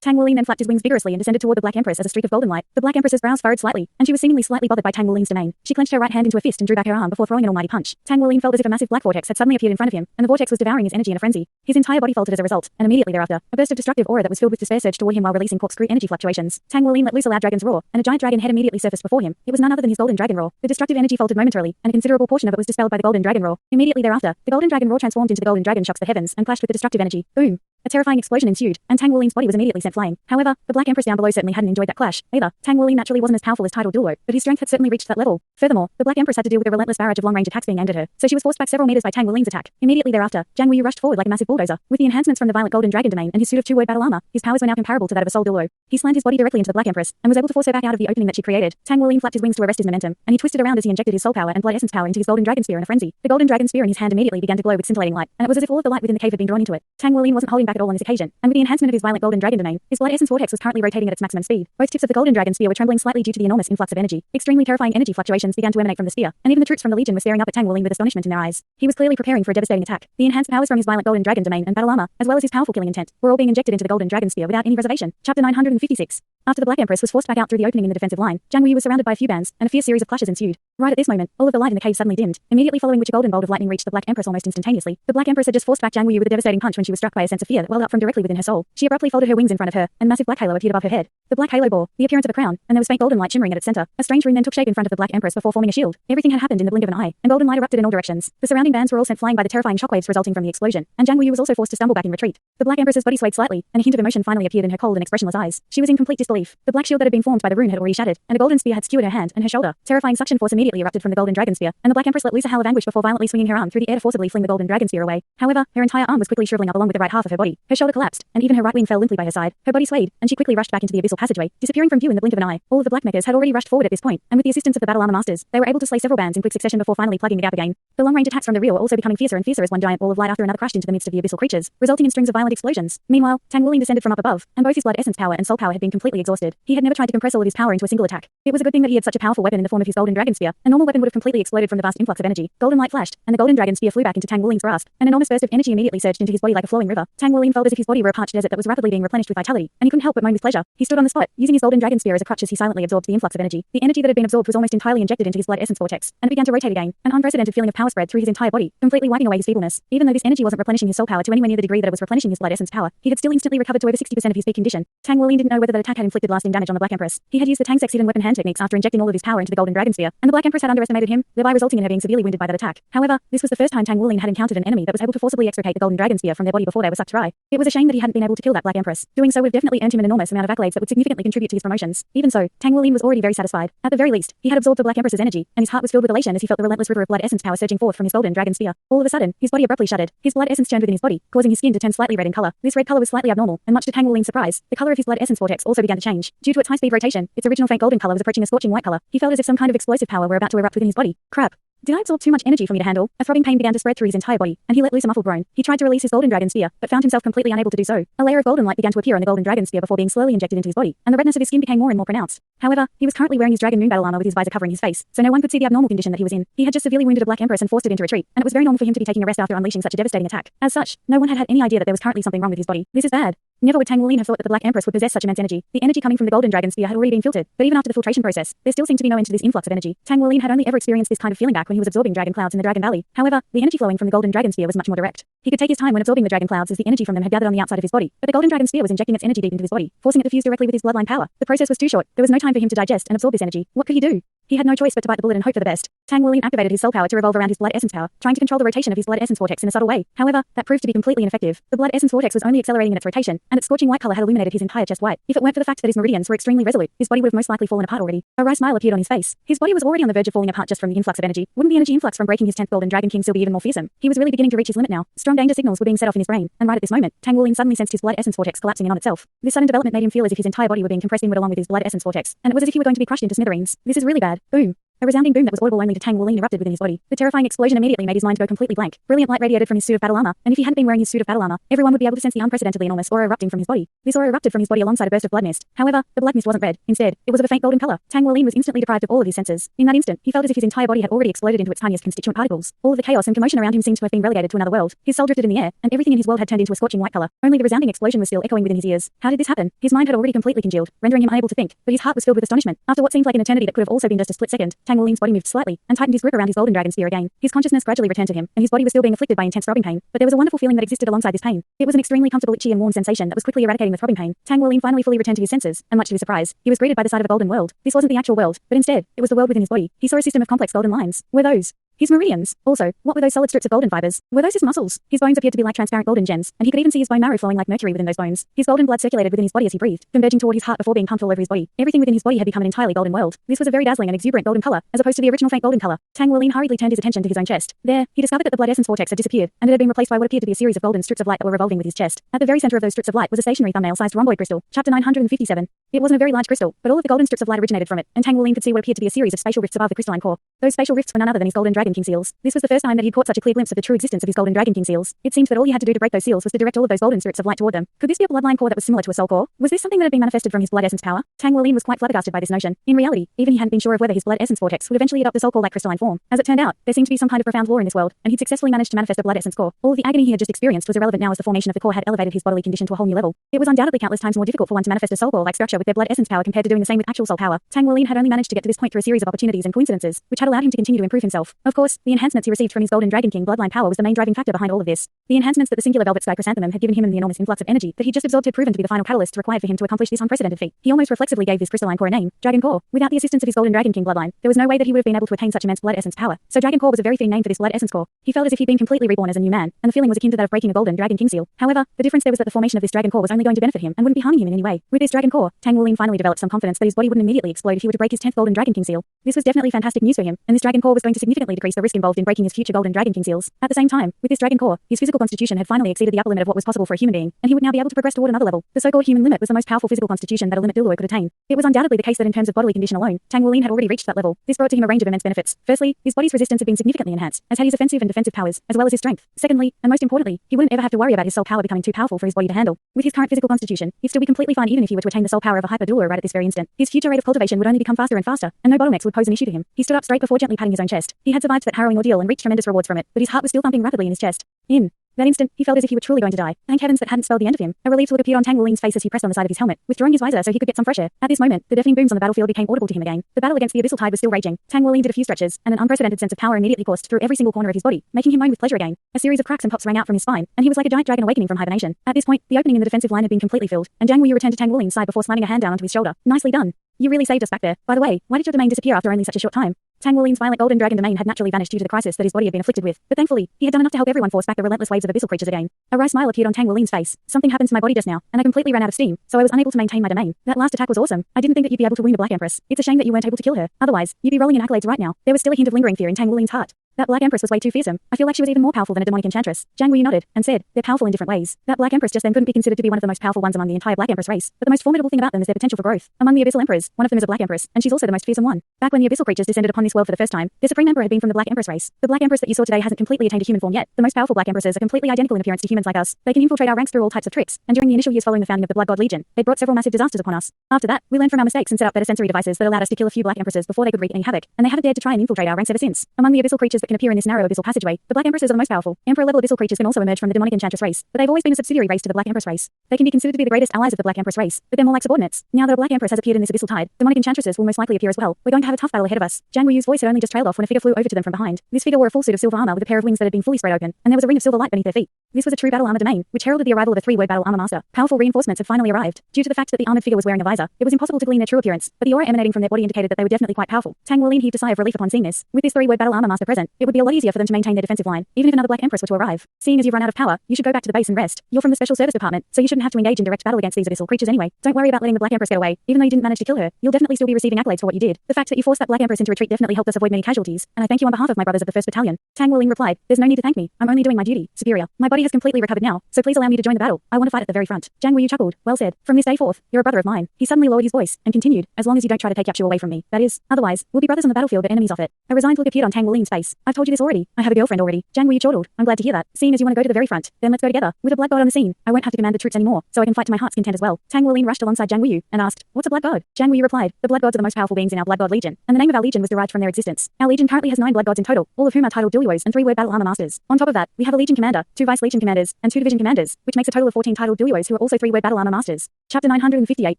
Tang Wulin then flapped his wings vigorously and descended toward the Black Empress as a streak of golden light. The Black Empress's brows furrowed slightly, and she was seemingly slightly bothered by Tang Wulin's domain. She clenched her right hand into a fist and drew back her arm before throwing an almighty punch. Tang Wulin felt as if a massive black vortex had suddenly appeared in front of him, and the vortex was devouring his energy in a frenzy. His entire body faltered as a result, and immediately thereafter, a burst of destructive aura that was filled with despair surged toward him while releasing corkscrew energy fluctuations. Tang Wulin let loose a loud dragon's roar, and a giant dragon head immediately surfaced before him. It was none other than his golden dragon roar. The destructive energy faltered momentarily, and a considerable portion of it was dispelled by the golden dragon roar. Immediately thereafter, the golden dragon roar transformed into the golden dragon shocks the heavens and clashed with the destructive energy. Boom! A terrifying explosion ensued, and Tang Wulin's body was immediately sent flying. However, the Black Empress down below certainly hadn't enjoyed that clash, either. Tang Wulin naturally wasn't as powerful as title Douluo, but his strength had certainly reached that level. Furthermore, the Black Empress had to deal with a relentless barrage of long-range attacks being aimed at her, so she was forced back several meters by Tang Wulin's attack. Immediately thereafter, Zhang Wuyu rushed forward like a massive bulldozer. With the enhancements from the violent golden dragon domain and his suit of two-word battle armor, his powers were now comparable to that of Abyssal Douluo. He slammed his body directly into the Black Empress, and was able to force her back out of the opening that she created. Tang Wulin flapped his wings to arrest his momentum, and he twisted around as he injected his soul power and blood essence power into his golden dragon spear in a frenzy. The golden dragon spear in his hand immediately began to glow with scintillating light, and it was as if all of the light within the cave had been drawn into it. Tang Wulin wasn't holding back at all on this occasion, and with the enhancement of his violent golden dragon domain, his blood essence vortex was currently rotating at its maximum speed. Both tips of the golden dragon spear were trembling slightly due to the enormous influx of energy. Extremely terrifying energy fluctuations began to emanate from the spear, and even the troops from the Legion were staring up at Tang Wulin with astonishment in their eyes. He was clearly preparing for a devastating attack. The enhanced powers from his violent golden dragon domain and battle armor, as well as his powerful killing intent, were all being injected into the golden dragon spear without any reservation. Chapter 956. After the Black Empress was forced back out through the opening in the defensive line, Zhang Wuyu was surrounded by a few bands, and a fierce series of clashes ensued. Right at this moment, all of the light in the cave suddenly dimmed, immediately following which a golden bolt of lightning reached the Black Empress almost instantaneously. The Black Empress had just forced back Zhang Wuyu with a devastating punch when she was struck by a sense of fear that welled up from directly within her soul. She abruptly folded her wings in front of her, and a massive black halo appeared above her head. The black halo bore the appearance of a crown, and there was faint golden light shimmering at its center. A strange rune then took shape in front of the Black Empress before forming a shield. Everything had happened in the blink of an eye, and golden light erupted in all directions. The surrounding bands were all sent flying by the terrifying shockwaves resulting from the explosion, and Zhang Wuyu was also forced to stumble back in retreat. The Black Empress's body swayed slightly, and a hint of emotion finally appeared in her cold and expressionless eyes. She was in complete disbelief. The black shield that had been formed by the rune had already shattered, and a golden spear had skewered her hand and her shoulder. Terrifying suction force immediately erupted from the golden dragon spear, and the Black Empress let loose a howl of anguish before violently swinging her arm through the air to forcibly fling the golden dragon spear away. However, her entire arm was quickly shriveling up along with the right half of her body. Her shoulder collapsed, and even her right wing fell limply by her side. Her body swayed, and she quickly rushed back into the abyssal passageway, disappearing from view in the blink of an eye. All of the black mechas had already rushed forward at this point, and with the assistance of the battle armor masters, they were able to slay several bands in quick succession before finally plugging the gap again. The long-range attacks from the rear were also becoming fiercer and fiercer as one giant ball of light after another crashed into the midst of the abyssal creatures, resulting in strings of violent explosions. Meanwhile, Tang Wulin descended from up above, and both his blood essence power and soul power had been completely exhausted. He had never tried to compress all of his power into a single attack. It was a good thing that he had such a powerful weapon in the form of his golden dragon spear. A normal weapon would have completely exploded from the vast influx of energy. Golden light flashed, and the golden dragon spear flew back into Tang Wulin's grasp. An enormous burst of energy immediately surged into his body like a flowing river. Tang Wulin felt as if his body were a parched desert that was rapidly being replenished with vitality, and he couldn't help but moan with pleasure. He stood on the spot, using his golden dragon spear as a crutch as he silently absorbed the influx of energy. The energy that had been absorbed was almost entirely injected into his blood essence vortex, and it began to rotate again. An unprecedented feeling of power spread through his entire body, completely wiping away his feebleness. Even though this energy wasn't replenishing his soul power to anywhere near the degree that it was replenishing his blood essence power, he had still instantly recovered to over 60% of his peak condition. Tang Wulin didn't know whether that attack had inflicted lasting damage on the Black Empress. He had used the Tang Sex hidden weapon hand techniques after injecting all of his power into the golden dragon spear, and the Black Empress had underestimated him, thereby resulting in her being severely wounded by that attack. However, this was the first time Tang Wulin had encountered an enemy that was able to forcibly extricate the golden dragon spear from their body before they were sucked dry. It was a shame that he hadn't been able to kill that Black Empress. Doing so would have definitely earned him an enormous amount of accolades that would significantly contribute to his promotions. Even so, Tang Wulin was already very satisfied. At the very least, he had absorbed the Black Empress's energy, and his heart was filled with elation as he felt the relentless river of blood essence power surging forth from his golden dragon spear. All of a sudden, his body abruptly shuddered. His blood essence churned within his body, causing his skin to turn slightly red in color. This red color was slightly abnormal, and much to Tang Wulin's surprise, the color of his blood essence vortex also began to change. Due to its high-speed rotation, its original faint golden color was approaching a scorching white color. He felt as if some kind of explosive power were about to erupt within his body. Crap. Did I absorb too much energy for me to handle? A throbbing pain began to spread through his entire body, and he let loose a muffled groan. He tried to release his golden dragon spear, but found himself completely unable to do so. A layer of golden light began to appear on the golden dragon spear before being slowly injected into his body, and the redness of his skin became more and more pronounced. However, he was currently wearing his dragon moon battle armor with his visor covering his face, so no one could see the abnormal condition that he was in. He had just severely wounded a Black Empress and forced it into retreat, and it was very normal for him to be taking a rest after unleashing such a devastating attack. As such, no one had had any idea that there was currently something wrong with his body. This is bad. Never would Tang Wulin have thought that the Black Empress would possess such immense energy. The energy coming from the golden dragon spear had already been filtered, but even after the filtration process, there still seemed to be no end to this influx of energy. Tang Wulin had only ever experienced this kind of feeling back when he was absorbing dragon clouds in the Dragon Valley. However, the energy flowing from the golden dragon spear was much more direct. He could take his time when absorbing the dragon clouds as the energy from them had gathered on the outside of his body, but the golden dragon spear was injecting its energy deep into his body, forcing it to fuse directly with his bloodline power. The process was too short. There was no time for him to digest and absorb this energy. What could he do? He had no choice but to bite the bullet and hope for the best. Tang Wuling activated his soul power to revolve around his blood essence power, trying to control the rotation of his blood essence vortex in a subtle way. However, that proved to be completely ineffective. The blood essence vortex was only accelerating in its rotation, and its scorching white color had illuminated his entire chest white. If it weren't for the fact that his meridians were extremely resolute, his body would have most likely fallen apart already. A wry smile appeared on his face. His body was already on the verge of falling apart just from the influx of energy. Wouldn't the energy influx from breaking his 10th golden dragon king seal be even more fearsome? He was really beginning to reach his limit now. Strong danger signals were being set off in his brain, and right at this moment, Tang Wuling suddenly sensed his blood essence vortex collapsing in on itself. This sudden development made him feel as if his entire body were being compressed inward along with his blood essence vortex, and it was as if he were going to be crushed into smithereens. This is really bad. Boom. A resounding boom that was audible only to Tang Wuling erupted within his body. The terrifying explosion immediately made his mind go completely blank. Brilliant light radiated from his suit of battle armor, and if he hadn't been wearing his suit of battle armor, everyone would be able to sense the unprecedentedly enormous aura erupting from his body. This aura erupted from his body alongside a burst of blood mist. However, the blood mist wasn't red. Instead, it was of a faint golden color. Tang Wuling was instantly deprived of all of his senses. In that instant, he felt as if his entire body had already exploded into its tiniest constituent particles. All of the chaos and commotion around him seemed to have been relegated to another world. His soul drifted in the air, and everything in his world had turned into a scorching white color. Only the resounding explosion was still echoing within his ears. How did this happen? His mind had already completely congealed, rendering him unable to think, but his heart was filled with astonishment. After what seemed like an eternity that could have also been just a split second, Tang Wuling's body moved slightly and tightened his grip around his golden dragon spear again. His consciousness gradually returned to him, and his body was still being afflicted by intense throbbing pain, but there was a wonderful feeling that existed alongside this pain. It was an extremely comfortable, itchy and warm sensation that was quickly eradicating the throbbing pain. Tang Wuling finally fully returned to his senses, and much to his surprise, he was greeted by the sight of a golden world. This wasn't the actual world, but instead, it was the world within his body. He saw a system of complex golden lines. Were those his meridians? Also, what were those solid strips of golden fibers? Were those his muscles? His bones appeared to be like transparent golden gems, and he could even see his bone marrow flowing like mercury within those bones. His golden blood circulated within his body as he breathed, converging toward his heart before being pumped all over his body. Everything within his body had become an entirely golden world. This was a very dazzling and exuberant golden color, as opposed to the original faint golden color. Tang Wuling hurriedly turned his attention to his own chest. There, he discovered that the blood essence vortex had disappeared, and it had been replaced by what appeared to be a series of golden strips of light that were revolving with his chest. At the very center of those strips of light was a stationary thumbnail-sized rhomboid crystal. Chapter 957. It wasn't a very large crystal, but all of the golden strips of light originated from it, and Tang Wuling could see what appeared to be a series of spatial rifts above the crystalline core. Those spatial rifts were none other than his golden dragon king seals. This was the first time that he caught such a clear glimpse of the true existence of his golden dragon king seals. It seemed that all he had to do to break those seals was to direct all of those golden strips of light toward them. Could this be a bloodline core that was similar to a soul core? Was this something that had been manifested from his blood essence power? Tang Wuling was quite flabbergasted by this notion. In reality, even he hadn't been sure of whether his blood essence vortex would eventually adopt the soul core-like crystalline form. As it turned out, there seemed to be some kind of profound law in this world, and he'd successfully managed to manifest a blood essence core. All of the agony he had just experienced was irrelevant now as the formation of the core had elevated his bodily condition to a whole new level. It was undoubtedly countless times more difficult for one to manifest a soul core-like structure with their blood essence power compared to doing the same with actual soul power. Tang Wuling had only managed to get to this point through a series of opportunities and coincidences, which had allowed him to continue to improve himself. Of course, the enhancements he received from his golden dragon king bloodline power was the main driving factor behind all of this. The enhancements that the singular velvet sky chrysanthemum had given him and the enormous influx of energy that he just absorbed had proven to be the final catalyst required for him to accomplish this unprecedented feat. He almost reflexively gave this crystalline core a name, Dragon Core. Without the assistance of his golden dragon king bloodline, there was no way that he would have been able to attain such immense blood essence power. So Dragon Core was a very fitting name for this blood essence core. He felt as if he'd been completely reborn as a new man, and the feeling was akin to that of breaking a golden dragon king seal. However, the difference there was that the formation of this dragon core was only going to benefit him and wouldn't be harming him in any way. With this dragon core, Tang Wuling finally developed some confidence that his body wouldn't immediately explode if he were to break his 10th golden dragon king seal. This was definitely fantastic news for him, and this dragon core was going to significantly decrease the risk involved in breaking his future golden dragon king seals. At the same time, with this dragon core, his physical constitution had finally exceeded the upper limit of what was possible for a human being, and he would now be able to progress toward another level. The so-called human limit was the most powerful physical constitution that a limit Douluo could attain. It was undoubtedly the case that in terms of bodily condition alone, Tang Wuling had already reached that level. This brought to him a range of immense benefits. Firstly, his body's resistance had been significantly enhanced, as had his offensive and defensive powers, as well as his strength. Secondly, and most importantly, he wouldn't ever have to worry about his soul power becoming too powerful for his body to handle. With his current physical constitution, he'd still be completely fine even if he were to attain the soul power of a hyper Douluo right at this very instant. His future rate of cultivation would only become faster and faster, and no bottlenecks would pose an issue to him. He stood up straight before gently patting his own chest. He had survived that harrowing ordeal and reaped tremendous rewards from it, but his heart was still thumping rapidly in his chest. In that instant, he felt as if he were truly going to die. Thank heavens that hadn't spelled the end of him. A relieved look appeared on Tang Wuling's face as he pressed on the side of his helmet, withdrawing his visor so he could get some fresh air. At this moment, the deafening booms on the battlefield became audible to him again. The battle against the Abyssal tide was still raging. Tang Wuling did a few stretches, and an unprecedented sense of power immediately coursed through every single corner of his body, making him moan with pleasure again. A series of cracks and pops rang out from his spine, and he was like a giant dragon awakening from hibernation. At this point, the opening in the defensive line had been completely filled, and Jiang Wuyu returned to Tang Wuling's side before slamming a hand down onto his shoulder. Nicely done. You really saved us back there. By the way, why did your domain disappear after only such a short time? Tang Wuling's violent golden dragon domain had naturally vanished due to the crisis that his body had been afflicted with, but thankfully, he had done enough to help everyone force back the relentless waves of abyssal creatures again. A wry smile appeared on Tang Wuling's face. Something happened to my body just now, and I completely ran out of steam, so I was unable to maintain my domain. That last attack was awesome. I didn't think that you'd be able to wound the Black Empress. It's a shame that you weren't able to kill her. Otherwise, you'd be rolling in accolades right now. There was still a hint of lingering fear in Tang Wuling's heart. That Black Empress was way too fearsome. I feel like she was even more powerful than a demonic enchantress. Jiang Wuyu nodded, and said, they're powerful in different ways. That Black Empress just then couldn't be considered to be one of the most powerful ones among the entire Black Empress race, but the most formidable thing about them is their potential for growth. Among the Abyssal Emperors, one of them is a Black Empress, and she's also the most fearsome one. Back when the Abyssal creatures descended upon this world for the first time, their supreme emperor had been from the Black Empress race. The Black Empress that you saw today hasn't completely attained a human form yet. The most powerful Black Empresses are completely identical in appearance to humans like us. They can infiltrate our ranks through all types of tricks, and during the initial years following the founding of the Blood God Legion, they brought several massive disasters upon us. After that, we learned from our mistakes and set up better sensory devices that allowed us to kill a few Black Empresses before they could wreak any havoc, and they haven't dared to try and infiltrate our ranks ever since. Among the Abyssal creatures that can appear in this narrow abyssal passageway, the Black Empresses are the most powerful. Emperor-level abyssal creatures can also emerge from the demonic enchantress race, but they've always been a subsidiary race to the Black Empress race. They can be considered to be the greatest allies of the Black Empress race, but they're more like subordinates. Now that a Black Empress has appeared in this abyssal tide, demonic enchantresses will most likely appear as well. We're going to have a tough battle ahead of us. Jiang Wuyu's voice had only just trailed off when a figure flew over to them from behind. This figure wore a full suit of silver armor with a pair of wings that had been fully spread open, and there was a ring of silver light beneath their feet. This was a true battle armor domain, which heralded the arrival of a three-word battle armor master. Powerful reinforcements had finally arrived. Due to the fact that the armored figure was wearing a visor, it was impossible to glean their true appearance, but the aura emanating from their body indicated that they were definitely quite powerful. Tang Wuolin heaved a sigh of relief upon seeing this. With this three-word battle armor master present, it would be a lot easier for them to maintain their defensive line, even if another Black Empress were to arrive. Seeing as you've run out of power, you should go back to the base and rest. You're from the special service department, so you shouldn't have to engage in direct battle against these abyssal creatures anyway. Don't worry about letting the Black Empress get away. Even though you didn't manage to kill her, you'll definitely still be receiving accolades for what you did. The fact that you forced that Black Empress into retreat definitely helped us avoid many casualties, and I thank you on behalf of my brothers of the 1st Battalion. Tang Wuolin replied, there's no need to thank me. I'm only doing my duty, superior. My body has completely recovered now, so please allow me to join the battle. I want to fight at the very front. Jiang Wuyu chuckled. Well said. From this day forth, you're a brother of mine. He suddenly lowered his voice and continued, as long as you don't try to take Yapshu away from me. That is, otherwise, we'll be brothers on the battlefield but enemies off it. A resigned look appeared on Tang Wuolin's face. I've told you this already. I have a girlfriend already. Jiang Wuyu chortled. I'm glad to hear that. Seeing as you want to go to the very front, then let's go together. With a black god on the scene, I won't have to command the troops anymore, so I can fight to my heart's content as well. Tang Wuolin rushed alongside Jiang Wuyu and asked, what's a black god? Jiang Wuyu replied, the blood gods are the most powerful beings in our blood god legion, and the name of our legion was derived from their existence. Our legion currently has 9 blood gods in total, all of whom are titled Douluos and 3-word battle armor masters. On top of that, we have a legion commander, 2 vice legion commanders, and 2 division commanders, which makes a total of 14 titled Douluos who are also 3-word battle armor masters. Chapter 958.